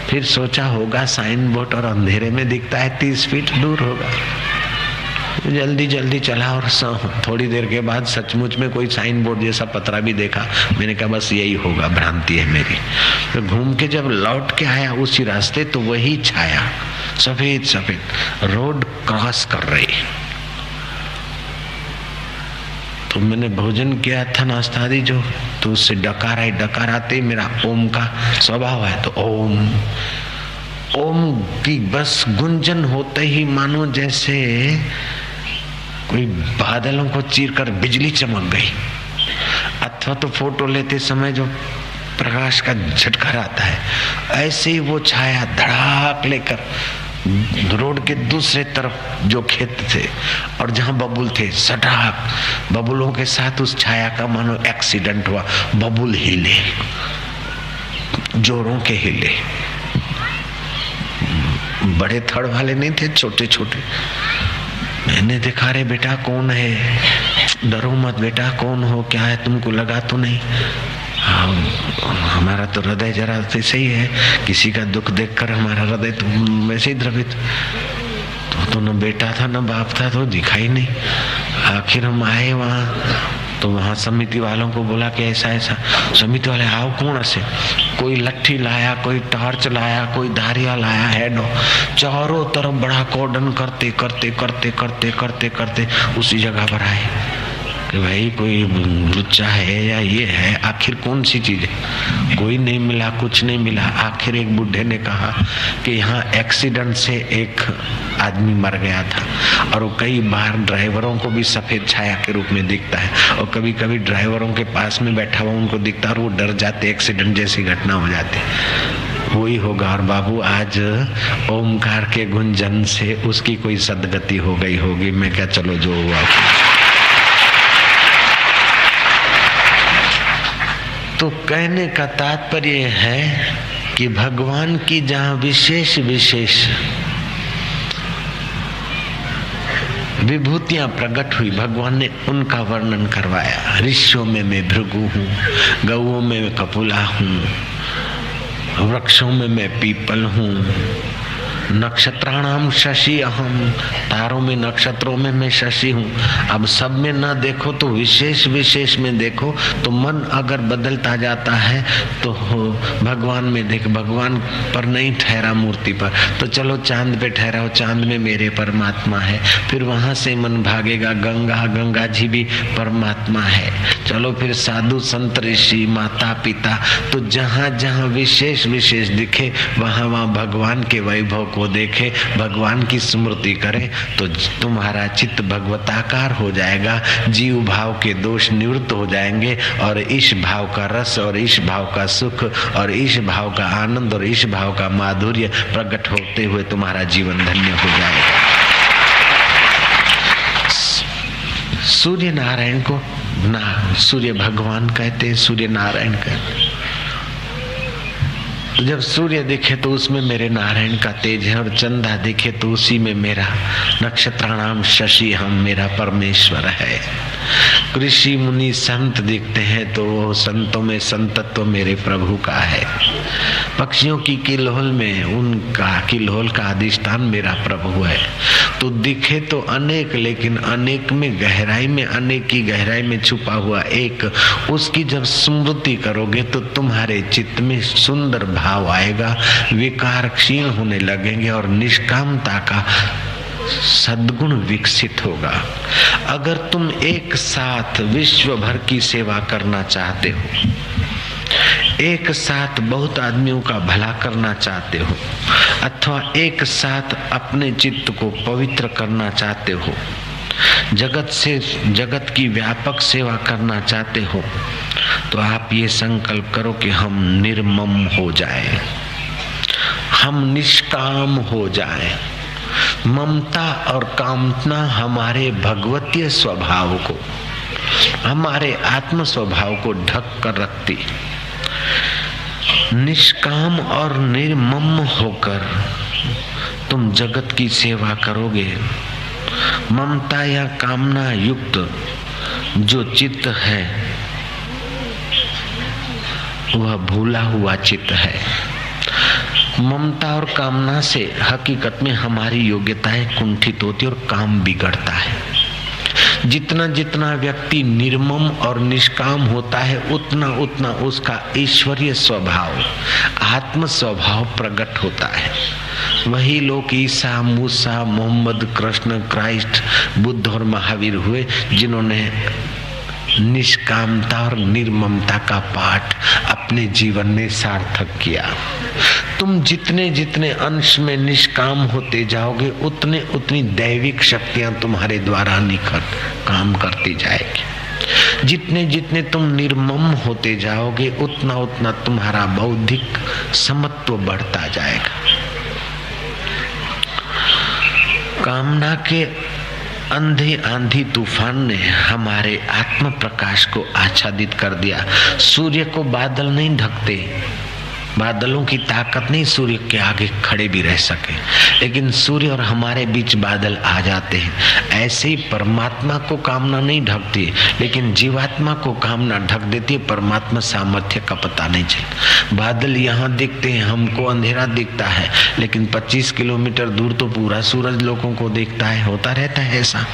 फिर सोचा होगा साइन बोर्ड और अंधेरे में दिखता है 30 फीट दूर होगा। जल्दी जल्दी चला और थोड़ी देर के बाद सचमुच में कोई साइन बोर्ड जैसा पतरा भी देखा। मैंने कहा बस यही होगा, भ्रांति है मेरी। तो घूम के जब लौट के आया उसी रास्ते तो वही छाया सफेद सफेद रोड क्रॉस कर रही। तो मैंने भोजन किया था, नाश्ता दी जो, तो उससे डकाराते मेरा ओम का स्वभाव है, तो ओम की बस गुंजन होते ही मानो जैसे कोई बादलों को चीरकर बिजली चमक गई, अथवा तो फोटो लेते समय जो प्रकाश का झटका आता है, ऐसे ही वो छाया धड़ाक लेकर रोड के दूसरे तरफ जो खेत थे और जहां बबुल थे, सटाक बबुलों के साथ उस छाया का मानो एक्सीडेंट हुआ। बबुल हिले, जोरों के हिले, बड़े थड़ वाले नहीं थे, छोटे छोटे। मैंने देखा, रे बेटा कौन है, डरो मत बेटा, कौन हो, क्या है, तुमको लगा तो नहीं। हमारा तो हृदय जरा वैसे ही है, किसी का दुख देखकर हमारा हृदय तो वैसे ही द्रवित। तो न बेटा था न बाप था, तो दिखाई नहीं। आखिर हम आए वहाँ, तो वहाँ समिति वालों को बोला कि ऐसा ऐसा। समिति वाले आओ कौन से, कोई लट्ठी लाया, कोई टॉर्च लाया, कोई धारिया लाया, हेडो, चारों तरफ बड़ा कॉर्डन करते करते करते करते करते करते उसी जगह पर आए कि भाई कोई लुच्चा है या ये है, आखिर कौन सी चीज है। कोई नहीं मिला, कुछ नहीं मिला। आखिर एक बुढ़े ने कहा कि यहाँ एक्सीडेंट से एक आदमी मर गया था और वो कई बार ड्राइवरों को भी सफेद छाया के रूप में दिखता है और कभी कभी ड्राइवरों के पास में बैठा हुआ उनको दिखता है और वो डर जाते, एक्सीडेंट जैसी घटना हो जाती। वही होगा। और बाबू आज ओमकार के गुंजन से उसकी कोई सदगति हो गई होगी। मैं क्या, चलो जो हुआ। तो कहने का तात्पर्य है कि भगवान की जहाँ विशेष विशेष विभूतियां प्रकट हुई, भगवान ने उनका वर्णन करवाया। ऋषियों में मैं भृगु हूँ, गौओं में मैं कपुला हूँ, वृक्षों में मैं पीपल हूँ, नक्षत्राणाम शशि अहम, तारों में नक्षत्रों में मैं शशि हूँ। अब सब में न देखो तो विशेष विशेष में देखो, तो मन अगर बदलता जाता है तो भगवान में देख। भगवान पर नहीं ठहरा मूर्ति पर, तो चलो चांद पे ठहराओ, चांद में मेरे परमात्मा है। फिर वहां से मन भागेगा, गंगा जी भी परमात्मा है। चलो फिर साधु संत ऋषि माता पिता, तो जहाँ जहाँ विशेष विशेष दिखे वहां वहां भगवान के वैभव को देखे, भगवान की स्मृति करे, तो तुम्हारा चित्त भगवताकार हो जाएगा। जीव भाव के दोष निवृत्त हो जाएंगे और इस भाव का रस और इस भाव का सुख और इस भाव का आनंद और इस भाव का माधुर्य प्रकट होते हुए तुम्हारा जीवन धन्य हो जाएगा। सूर्य नारायण को ना सूर्य भगवान कहते, सूर्य नारायण कहते। जब सूर्य दिखे तो उसमें मेरे नारायण का तेज है और चंदा दिखे तो उसी में मेरा नक्षत्राणाम शशि हम मेरा परमेश्वर है। ऋषि मुनि संत दिखते हैं तो वो संतों में संतत्व मेरे प्रभु का है। पक्षियों की किलहोल में उनका किलहोल का अधिष्ठान मेरा प्रभु है। तो दिखे तो अनेक, लेकिन अनेक में गहराई में, अनेक की गहराई में छुपा हुआ एक, उसकी जब स्मृति करोगे तो तुम्हारे चित्त में सुंदर भाव आएगा, विकार क्षीण होने लगेंगे और निष्कामता का सद्गुण विकसित होगा। अगर तुम एक साथ विश्व भर की सेवा करना चाहते हो, एक साथ बहुत आदमियों का भला करना चाहते हो, अथवा एक साथ अपने चित्त को पवित्र करना चाहते हो, जगत की व्यापक सेवा करना चाहते हो, तो आप ये संकल्प करो कि हम निर्मम हो जाएं, हम निष्काम हो जाएं। ममता और कामना हमारे भगवतीय स्वभाव को, हमारे आत्म स्वभाव को ढक कर रखती। निष्काम और निर्मम होकर तुम जगत की सेवा करोगे। ममता या कामना युक्त जो चित्त है वह भूला हुआ चित्त है। ममता और कामना से हकीकत में हमारी योग्यताएं कुंठित होती और काम बिगड़ता है। जितना जितना व्यक्ति निर्मम और निष्काम होता है उतना उतना उसका ईश्वरीय स्वभाव, आत्म स्वभाव प्रकट होता है। वही लोग ईसा, मूसा, मोहम्मद, कृष्ण, क्राइस्ट, बुद्ध और महावीर हुए जिन्होंने निष्कामता और निर्ममता का पाठ अपने जीवन में सार्थक किया। तुम जितने जितने अंश में निष्काम होते जाओगे उतने उतनी दैविक शक्तियां तुम्हारे द्वारा निखर काम करती जाएगी। जितने जितने तुम निर्मम होते जाओगे उतना उतना तुम्हारा बौद्धिक समत्व बढ़ता जाएगा। कामना के अंधे आंधी तूफान ने हमारे आत्म प्रकाश को आच्छादित कर दिया। सूर्य को बादल नहीं ढकते, बादलों की ताकत नहीं सूर्य के आगे खड़े भी रह सके, लेकिन सूर्य और हमारे बीच बादल आ जाते हैं। ऐसे ही परमात्मा को कामना नहीं ढकती, लेकिन जीवात्मा को कामना ढक देती है। परमात्मा सामर्थ्य का पता नहीं चलता। बादल यहाँ दिखते हैं, हमको अंधेरा दिखता है, लेकिन 25 किलोमीटर दूर तो पूरा सूरज लोगों को दिखता है। होता रहता है ऐसा।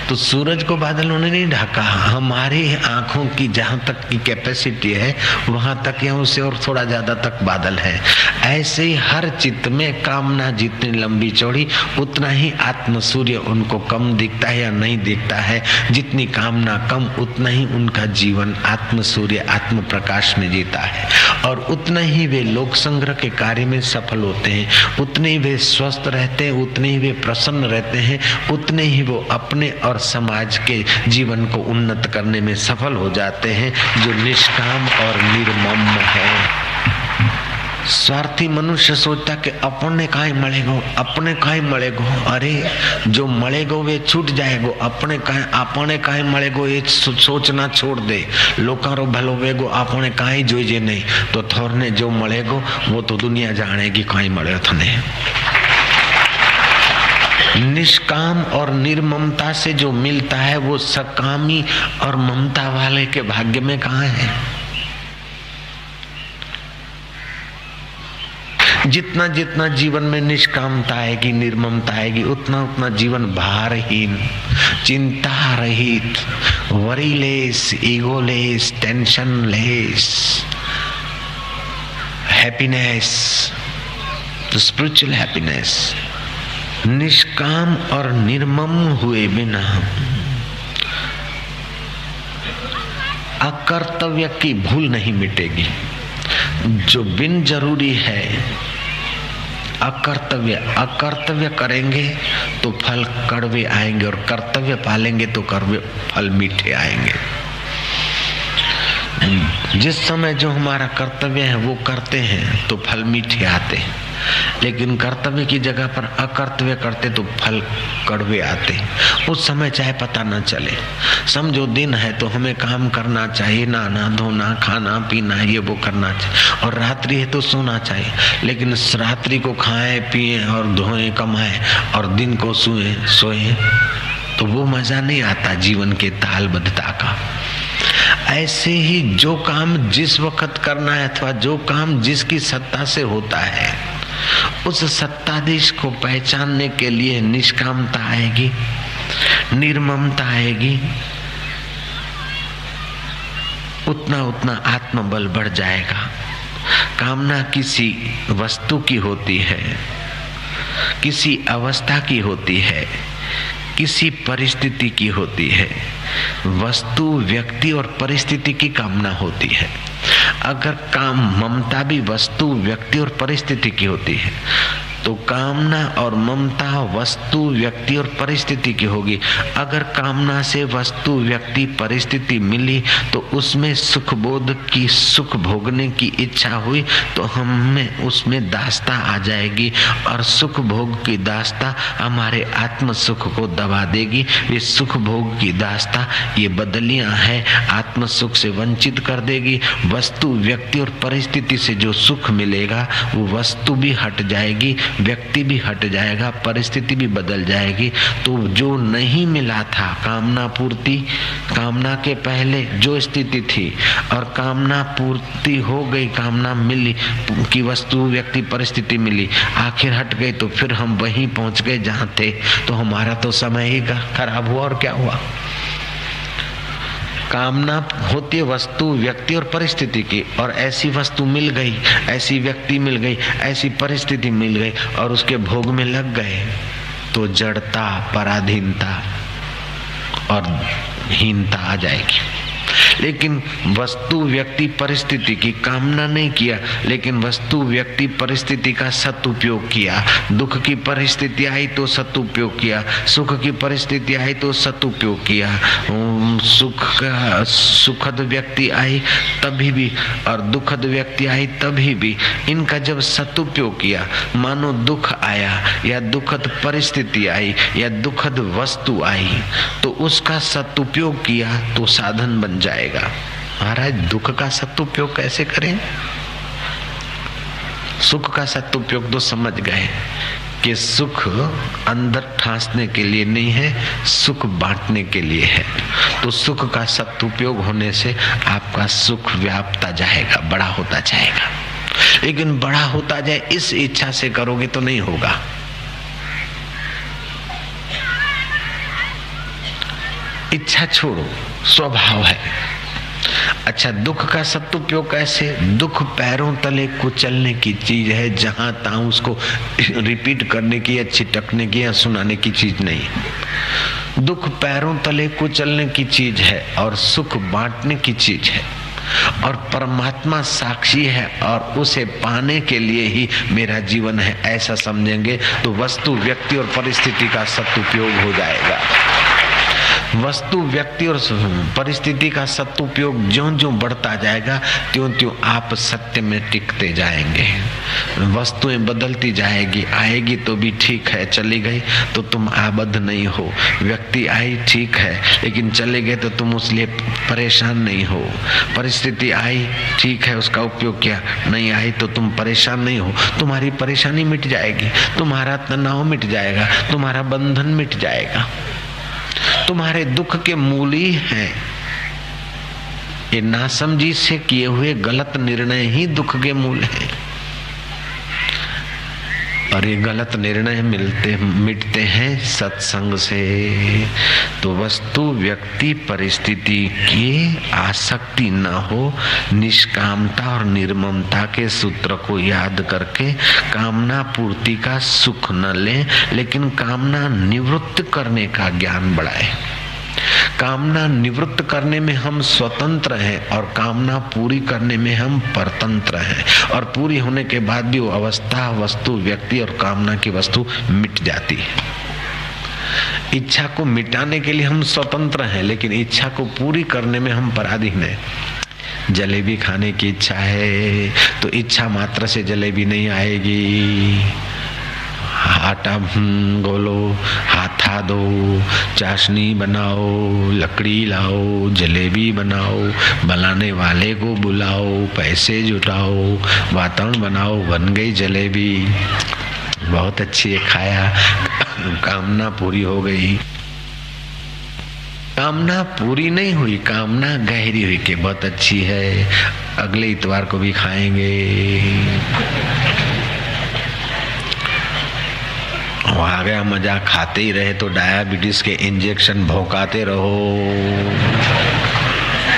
तो सूरज को बादलों ने नहीं ढका, हमारी आंखों की जहां तक की कैपेसिटी है वहां तक या उससे और थोड़ा ज्यादा तक बादल है। ऐसे ही हर चित्त में कामना जितनी लंबी चौड़ी उतना ही आत्म सूर्य उनको कम दिखता है या नहीं दिखता है। जितनी कामना कम उतना ही उनका जीवन आत्म सूर्य आत्म प्रकाश में जीता है और उतना ही वे लोक संग्रह के कार्य में सफल होते हैं, उतने ही वे स्वस्थ रहते हैं, उतने ही वे प्रसन्न रहते हैं, उतने ही वो अपने और समाज के जीवन को उन्नत करने में सफल हो जाते हैं जो निष्काम और निर्मम है। स्वार्थी मनुष्य सोचता कि अपने काहे मलेगो, अपने काहे मलेगो। अरे जो मलेगो वे छूट जाएगो, अपने काहे मलेगो ये सोचना छोड़ दे। लोकारो भलो वेगो अपने काहे जोईजे नहीं तो थोरने जो मलेगो वो तो दुनिया जानेगी काहे मळ्यो थने। निष्काम और निर्ममता से जो मिलता है वो सकामी और ममता वाले के भाग्य में कहाँ है। जितना जितना जीवन में निष्कामता आएगी, निर्ममता आएगी, उतना उतना जीवन भारहीन, चिंता रहित, worryless, egoless, tensionless, happiness, spiritual happiness. निष्काम और निर्मम हुए बिना अकर्तव्य की भूल नहीं मिटेगी। जो बिन जरूरी है अकर्तव्य करेंगे तो फल कड़वे आएंगे और कर्तव्य पालेंगे तो कड़वे फल मीठे आएंगे। जिस समय जो हमारा कर्तव्य है वो करते हैं तो फल मीठे आते हैं, लेकिन कर्तव्य की जगह पर अकर्तव्य करते तो फल कड़वे आते। उस समय चाहे पता न चले, समझो दिन है तो हमें काम करना चाहिए, नहाना धोना खाना पीना ये वो करना चाहिए, और रात्रि है तो सोना चाहिए। लेकिन रात्रि को खाएं पिए और धोएं कमाएं और दिन को सोए तो वो मजा नहीं आता जीवन के तालबद्धता का। ऐसे ही जो काम जिस वक्त करना है अथवा जो काम जिसकी सत्ता से होता है उस सत्ताधीश को पहचानने के लिए निष्कामता आएगी, निर्ममता आएगी, उतना उतना आत्मबल बढ़ जाएगा। कामना किसी वस्तु की होती है, किसी अवस्था की होती है, किसी परिस्थिति की होती है। वस्तु, व्यक्ति और परिस्थिति की कामना होती है। अगर काम ममता भी वस्तु, व्यक्ति और परिस्थिति की होती है तो कामना और ममता वस्तु, व्यक्ति और परिस्थिति की होगी। अगर कामना से वस्तु, व्यक्ति, परिस्थिति मिली तो उसमें सुख बोध की, सुख भोगने की इच्छा हुई तो हमें उसमें दास्ता आ जाएगी और सुख भोग की दास्ता हमारे आत्म सुख को दबा देगी। ये सुख भोग की दास्ता ये बदलियां है, आत्म सुख से वंचित कर देगी। वस्तु, व्यक्ति और परिस्थिति से जो सुख मिलेगा वो वस्तु भी हट जाएगी, व्यक्ति भी हट जाएगा, परिस्थिति भी बदल जाएगी। तो जो नहीं मिला था, कामना पूर्ति, कामना के पहले जो स्थिति थी और कामना पूर्ति हो गई, कामना मिली कि वस्तु, व्यक्ति, परिस्थिति मिली, आखिर हट गई तो फिर हम वहीं पहुंच गए जहां थे। तो हमारा तो समय ही खराब हुआ और क्या हुआ। कामना होती है वस्तु, व्यक्ति और परिस्थिति की, और ऐसी वस्तु मिल गई, ऐसी व्यक्ति मिल गई, ऐसी परिस्थिति मिल गई और उसके भोग में लग गए तो जड़ता, पराधीनता और हीनता आ जाएगी। लेकिन वस्तु, व्यक्ति, परिस्थिति की कामना नहीं किया, लेकिन वस्तु, व्यक्ति, परिस्थिति का सदुपयोग किया। दुख की परिस्थिति आई तो सदुपयोग किया, सुख की परिस्थिति आई तो सदुपयोग किया, सुखद व्यक्ति आई तभी भी और दुखद व्यक्ति आई तभी भी। इनका जब सदुपयोग किया, मानो दुख आया या दुखद परिस्थिति आई या दुखद वस्तु आई तो उसका सदुपयोग किया तो साधन बन जाएगा। महाराज, दुख का सदुपयोग कैसे करें? सुख का सदुपयोग तो समझ गए कि सुख अंदर ठांसने के लिए नहीं है, सुख बांटने के लिए है। तो सुख का सदुपयोग होने से आपका सुख व्यापता जाएगा, बड़ा होता जाएगा। लेकिन बड़ा होता जाए इस इच्छा से करोगे तो नहीं होगा। इच्छा छोड़ो, स्वभाव है। अच्छा, दुख का सदुपयोग कैसे? दुख पैरों तले कुचलने की चीज है, जहां तहां उसको रिपीट करने की या छिटकने की या सुनाने की चीज नहीं। दुख पैरों तले कुचलने की चीज है और सुख बांटने की चीज है, और परमात्मा साक्षी है और उसे पाने के लिए ही मेरा जीवन है, ऐसा समझेंगे तो वस्तु, व्यक्ति और परिस्थिति का सदुपयोग हो जाएगा। वस्तु, व्यक्ति और परिस्थिति का सदुपयोग ज्यों-ज्यों बढ़ता जाएगा त्यों-त्यों आप सत्य में टिकते जाएंगे। वस्तुएं बदलती जाएगी, आएगी तो भी ठीक है, चली गई तो तुम आबद्ध नहीं हो। व्यक्ति आई ठीक है, लेकिन चले गए तो तुम उसलिए परेशान नहीं हो। परिस्थिति आई ठीक है, उसका उपयोग किया, नहीं आई तो तुम परेशान नहीं हो। तुम्हारी परेशानी मिट जाएगी, तुम्हारा तनाव मिट जाएगा, तुम्हारा बंधन मिट जाएगा। तुम्हारे दुख के मूल ही हैं ये नासमझी से किए हुए गलत निर्णय ही दुख के मूल हैं। और ये गलत निर्णय मिटते हैं सत्संग से। तो वस्तु, व्यक्ति, परिस्थिति की आसक्ति न हो, निष्कामता और निर्ममता के सूत्र को याद करके कामना पूर्ति का सुख न लें, लेकिन कामना निवृत्त करने का ज्ञान बढ़ाए। कामना निवृत्त करने में हम स्वतंत्र हैं और कामना पूरी करने में हम परतंत्र हैं, और पूरी होने के बाद भी वो अवस्था, वस्तु, व्यक्ति और कामना की वस्तु मिट जाती है। इच्छा को मिटाने के लिए हम स्वतंत्र हैं, लेकिन इच्छा को पूरी करने में हम पराधीन हैं। जलेबी खाने की इच्छा है तो इच्छा मात्र से जलेबी नहीं आएगी। आटा गोलो, हाथा दो, चाशनी बनाओ, लकड़ी लाओ, जलेबी बनाओ, बनाने वाले को बुलाओ, पैसे जुटाओ, वातावरण बनाओ, बन गई जलेबी। बहुत अच्छी है, खाया, कामना पूरी हो गई। कामना पूरी नहीं हुई, कामना गहरी हुई कि बहुत अच्छी है, अगले इतवार को भी खाएंगे। आ गया मजा, खाते ही रहे तो डायबिटीज के इंजेक्शन भौंकाते रहो।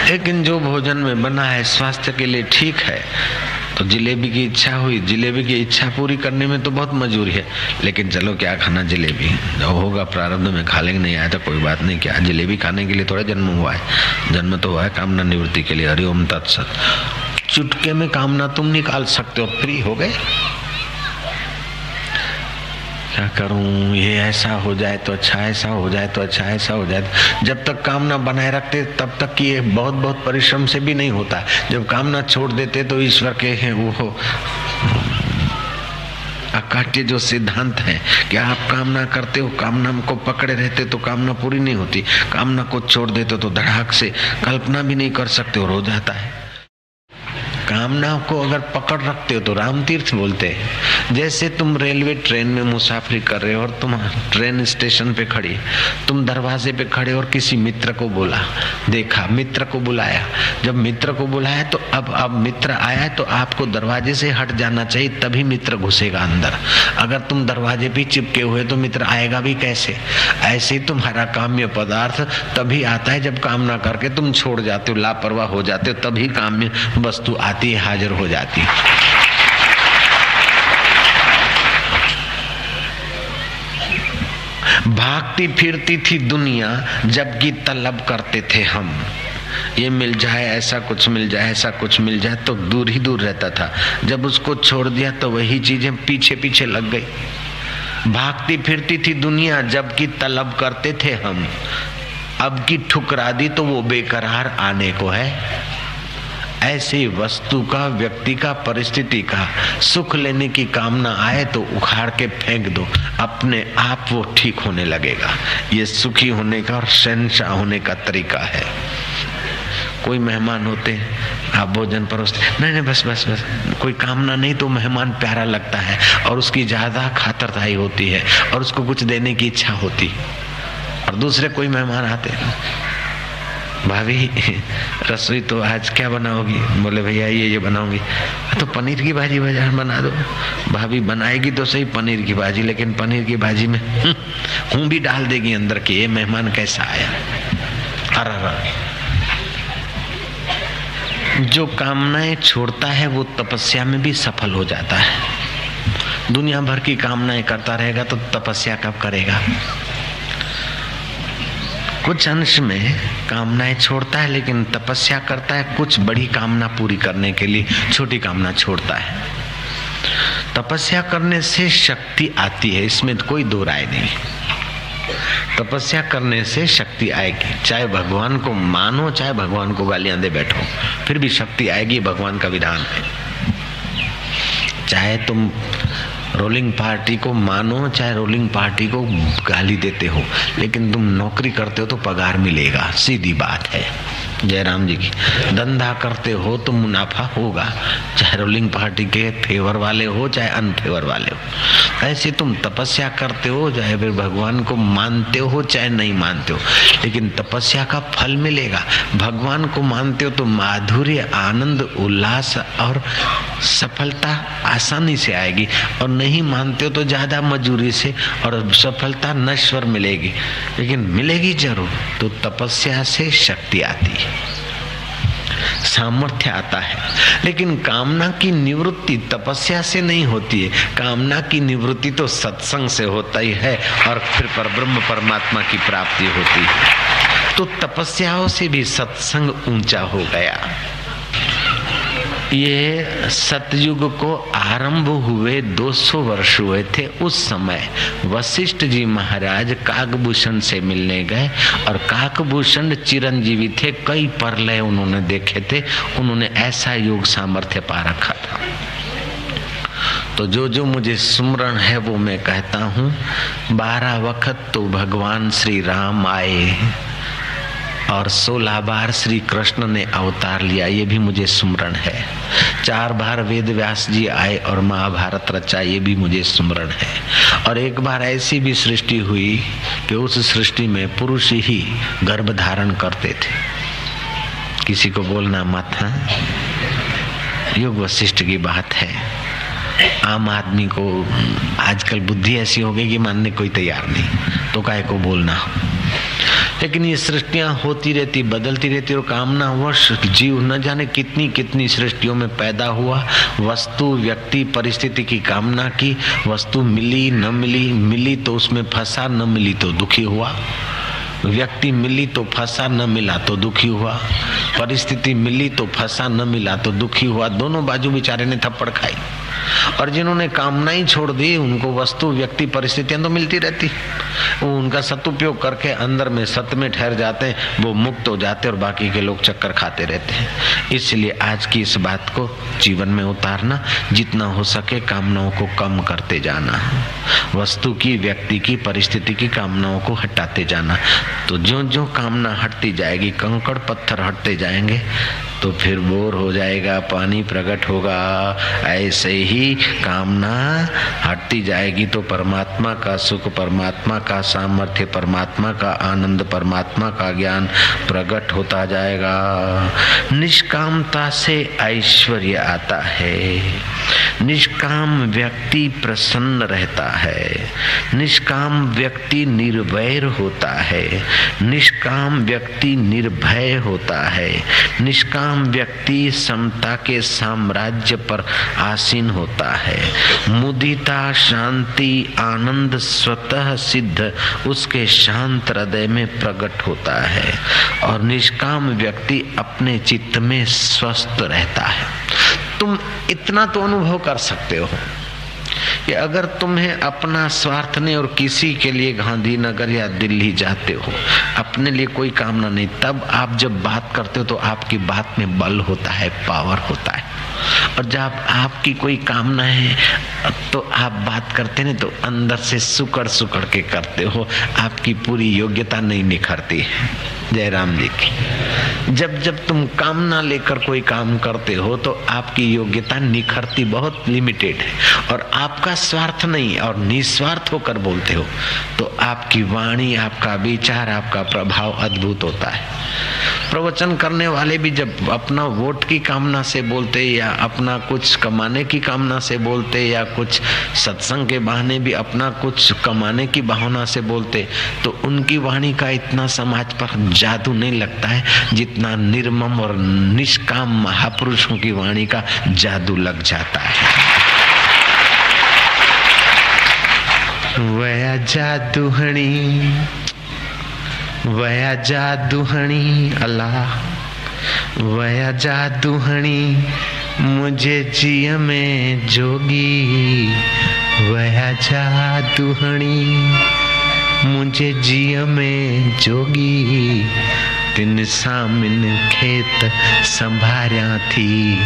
लेकिन जो भोजन में बना है स्वास्थ्य के लिए ठीक है। तो जलेबी की इच्छा हुई, जलेबी की इच्छा पूरी करने में तो बहुत मजबूरी है, लेकिन चलो क्या खाना जलेबी, जो होगा प्रारब्ध में खा लेंगे, नहीं आया तो कोई बात नहीं। क्या जलेबी खाने के लिए थोड़ा जन्म हुआ है? जन्म तो हुआ है कामना निवृत्ति के लिए। हरिओम तत्सत। चुटके में कामना तुम निकाल सकते हो, फ्री हो गए। क्या करूं, ये ऐसा हो जाए तो अच्छा, ऐसा हो जाए तो अच्छा, ऐसा हो जाए तो। जब तक कामना बनाए रखते तब तक कि ये बहुत बहुत परिश्रम से भी नहीं होता। जब कामना छोड़ देते तो ईश्वर के हैं वो अकाट्य जो सिद्धांत है कि आप कामना करते हो, कामना को पकड़े रहते तो कामना पूरी नहीं होती, कामना को छोड़ देते तो धड़ाक से कल्पना भी नहीं कर सकते और हो जाता है। कामना को अगर पकड़ रखते हो तो रामतीर्थ बोलते हैं। जैसे तुम रेलवे ट्रेन में मुसाफरी कर रहे हो और तुम ट्रेन स्टेशन पे खड़ी, तुम दरवाजे पे खड़े और किसी मित्र को बोला, देखा, मित्र को बुलाया। जब मित्र को बुलाया तो अब मित्र आया तो आपको दरवाजे से हट जाना चाहिए, तभी मित्र घुसेगा अंदर। अगर तुम दरवाजे पे चिपके हुए तो मित्र आएगा भी कैसे। ऐसे ही तुम्हारा काम्य पदार्थ तभी आता है जब कामना करके तुम छोड़ जाते हो, लापरवाह हो जाते हो, तभी काम्य वस्तु आती है, हाजिर हो जाती है। भागती फिरती थी दुनिया जबकि तलब करते थे हम, ये मिल जाए, ऐसा कुछ मिल जाए, ऐसा कुछ मिल जाए, तो दूर ही दूर रहता था। जब उसको छोड़ दिया तो वही चीजें पीछे पीछे लग गई। भागती फिरती थी दुनिया जबकि तलब करते थे हम, अब की ठुकरा दी तो वो बेकरार आने को है। ऐसी वस्तु का, व्यक्ति का, परिस्थिति का सुख लेने की कामना आए तो उखाड़ के फेंक दो, अपने आप वो ठीक होने लगेगा। ये सुखी होने का और शहंशाह होने का तरीका है। कोई मेहमान होते, आप भोजन परोसते, नहीं बस बस बस, कोई कामना नहीं तो मेहमान प्यारा लगता है और उसकी ज्यादा खातिरदारी होती है और उसको कुछ देने की इच्छा होती। और दूसरे कोई मेहमान आते, भाभी रसोई तो आज क्या बनाओगी? बोले भैया ये बनाऊंगी। तो पनीर की भाजी बना दो। भाभी बनाएगी तो सही पनीर की भाजी, लेकिन पनीर की भाजी में हूँ भी डाल देगी अंदर के, ये मेहमान कैसा आया। अरे जो कामनाएं छोड़ता है वो तपस्या में भी सफल हो जाता है। दुनिया भर की कामनाएं करता रहेगा तो तपस्या कब करेगा? कुछ अंश में कामनाएं छोड़ता है लेकिन तपस्या करता है कुछ बड़ी कामना पूरी करने के लिए, छोटी कामना छोड़ता है। तपस्या करने से शक्ति आती है, इसमें कोई दो राय नहीं। तपस्या करने से शक्ति आएगी, चाहे भगवान को मानो चाहे भगवान को गालियां दे बैठो, फिर भी शक्ति आएगी, भगवान का विधान है। चाहे तुम रोलिंग पार्टी को मानो चाहे रोलिंग पार्टी को गाली देते हो, लेकिन तुम नौकरी करते हो तो पगार मिलेगा, सीधी बात है। जयराम जी की धंधा करते हो तो मुनाफा होगा, चाहे रोलिंग पार्टी के फेवर वाले हो चाहे अनफेवर वाले हो। ऐसे तुम तपस्या करते हो, चाहे फिर भगवान को मानते हो चाहे नहीं मानते हो, लेकिन तपस्या का फल मिलेगा। भगवान को मानते हो तो माधुर्य, आनंद, उल्लास और सफलता आसानी से आएगी, और नहीं मानते हो तो ज्यादा मजूरी से और सफलता नश्वर मिलेगी, लेकिन मिलेगी जरूर। तो तपस्या से शक्ति आती है, सामर्थ्य आता है। लेकिन कामना की निवृत्ति तपस्या से नहीं होती है, कामना की निवृत्ति तो सत्संग से होता ही है और फिर परब्रह्म परमात्मा की प्राप्ति होती है। तो तपस्याओं से भी सत्संग ऊंचा हो गया। ये सतयुग को आरंभ हुए 200 वर्ष हुए थे। उस समय वशिष्ठ जी महाराज काकभूषण से मिलने गए, और काकभूषण चिरंजीवी थे, कई प्रलय उन्होंने देखे थे, उन्होंने ऐसा योग सामर्थ्य पा रखा था। तो जो जो मुझे सुमरण है वो मैं कहता हूँ। 12 वक्त तो भगवान श्री राम आए और 16 बार श्री कृष्ण ने अवतार लिया, ये भी मुझे सुमरण है। 4 बार वेद व्यास जी आए और महाभारत रचा, ये भी मुझे सुमरण है। और एक बार ऐसी भी सृष्टि हुई कि उस सृष्टि में पुरुष ही गर्भ धारण करते थे। किसी को बोलना मत, हाँ, योग वशिष्ठ की बात है। आम आदमी को आजकल बुद्धि ऐसी हो गई कि मानने कोई तैयार नहीं, तो काहे को बोलना। लेकिन ये सृष्टियां होती रहती, बदलती रहती, और कामना वश जीव न जाने कितनी कितनी सृष्टियों में पैदा हुआ। वस्तु, व्यक्ति, परिस्थिति की कामना की, वस्तु मिली न मिली, मिली तो उसमें फंसा, न मिली तो दुखी हुआ। व्यक्ति मिली तो फंसा, न मिला तो दुखी हुआ। परिस्थिति मिली तो फंसा, न मिला तो दुखी हुआ। दोनों बाजू बेचारे ने थप्पड़ खाई। और जिन्होंने कामना ही छोड़ दी उनको वस्तु व्यक्ति परिस्थितियां तो मिलती रहती, वो उनका सदुपयोग करके अंदर में सत में ठहर जाते हैं, वो मुक्त हो जाते हैं और बाकी के लोग चक्कर खाते रहते हैं। इसलिए आज की इस बात को जीवन में उतारना, जितना हो सके कामनाओं को कम करते जाना, वस्तु की, व्यक्ति की, परिस्थिति की कामनाओं को हटाते जाना। तो ज्यों ज्यों कामना हटती जाएगी, कंकड़ पत्थर हटते जाएंगे, तो फिर बोर हो जाएगा, पानी प्रकट होगा। ऐसे ही कामना हटती जाएगी तो परमात्मा का सुख, परमात्मा का सामर्थ्य, परमात्मा का आनंद, परमात्मा का ज्ञान प्रकट होता जाएगा। निष्कामता से ऐश्वर्य आता है, निष्काम व्यक्ति प्रसन्न रहता है, निष्काम व्यक्ति निर्वैर होता है, निष्काम व्यक्ति निर्भय होता है, निष्काम व्यक्ति समता के साम्राज्य पर आसीन होता है। मुदिता, शांति, आनंद स्वतः सिद्ध उसके शांत हृदय में प्रकट होता है। और निष्काम व्यक्ति अपने चित्त में स्वस्थ रहता है। तुम इतना तो अनुभव कर सकते हो कि अगर तुम्हें अपना स्वार्थ नहीं और किसी के लिए गांधीनगर या दिल्ली जाते हो, अपने लिए कोई कामना नहीं, तब आप जब बात करते हो तो आपकी बात में बल होता है, पावर होता है। और जब आपकी कोई कामना है तो आप बात करते नहीं तो अंदर से सुकड़ सुकड़ के करते हो, आपकी पूरी योग्यता नहीं निखरती है। जय राम जी की। जब जब तुम कामना लेकर कोई काम करते हो तो आपकी योग्यता निखरती बहुत लिमिटेड है। और आपका स्वार्थ नहीं और निस्वार्थ होकर बोलते हो तो आपकी वाणी, आपका विचार, आपका प्रभाव अद्भुत होता है। प्रवचन करने वाले भी जब अपना वोट की कामना से बोलते या अपना कुछ कमाने की कामना से बोलते या कुछ सत्संग के बहाने भी अपना कुछ कमाने की भावना से बोलते तो उनकी वाणी का इतना समाज पर जादू नहीं लगता है जितना निर्मम और निष्काम महापुरुषों की वाणी का जादू लग जाता है। वया जादूहणी, वया जादूहणी अल्लाह, वया जादूहणी मुझे जिय में जोगी, वया जादूहणी मुझे जिय में जोगी, तिन सामिन खेत संभारिया थी,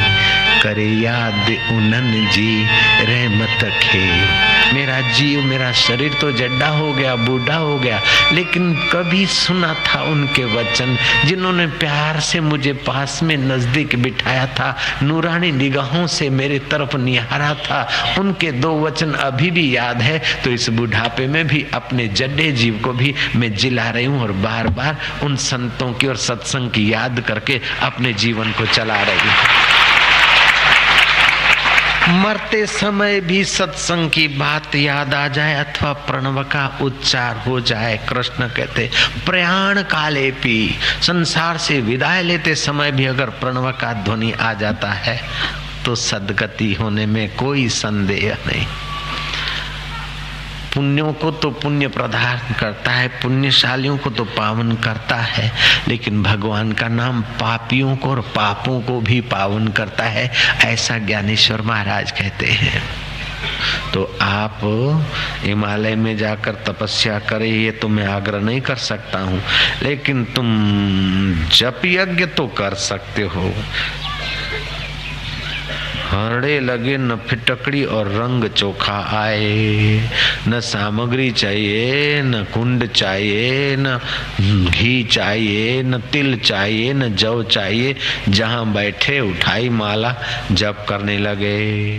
करे याद उन्हनि जी रहमत खे। मेरा जीव, मेरा शरीर तो जड्डा हो गया, बूढ़ा हो गया, लेकिन कभी सुना था उनके वचन, जिन्होंने प्यार से मुझे पास में नजदीक बिठाया था, नूरानी निगाहों से मेरे तरफ निहारा था। उनके दो वचन अभी भी याद है। तो इस बुढ़ापे में भी अपने जड्डे जीव को भी मैं जिला रही हूँ और बार बार उन संतों की और सत्संग की याद करके अपने जीवन को चला रही हूँ। मरते समय भी सत्संग की बात याद आ जाए अथवा प्रणव का उच्चार हो जाए। कृष्ण कहते प्रयाण काले भी, संसार से विदाई लेते समय भी अगर प्रणव का ध्वनि आ जाता है तो सद्गति होने में कोई संदेह नहीं। पुण्यों को तो पुण्य प्रदान करता है, पुण्यशालियों को तो पावन करता है, लेकिन भगवान का नाम पापियों को और पापों को भी पावन करता है, ऐसा ज्ञानेश्वर महाराज कहते हैं। तो आप हिमालय में जाकर तपस्या करें ये तो मैं आग्रह नहीं कर सकता हूँ, लेकिन तुम जप यज्ञ तो कर सकते हो। हरड़े लगे न फिटकड़ी और रंग चोखा आए, न सामग्री चाहिए, न कुंड चाहिए, न घी चाहिए, न तिल चाहिए, न जव चाहिए। जहाँ बैठे उठाई माला, जप करने लगे।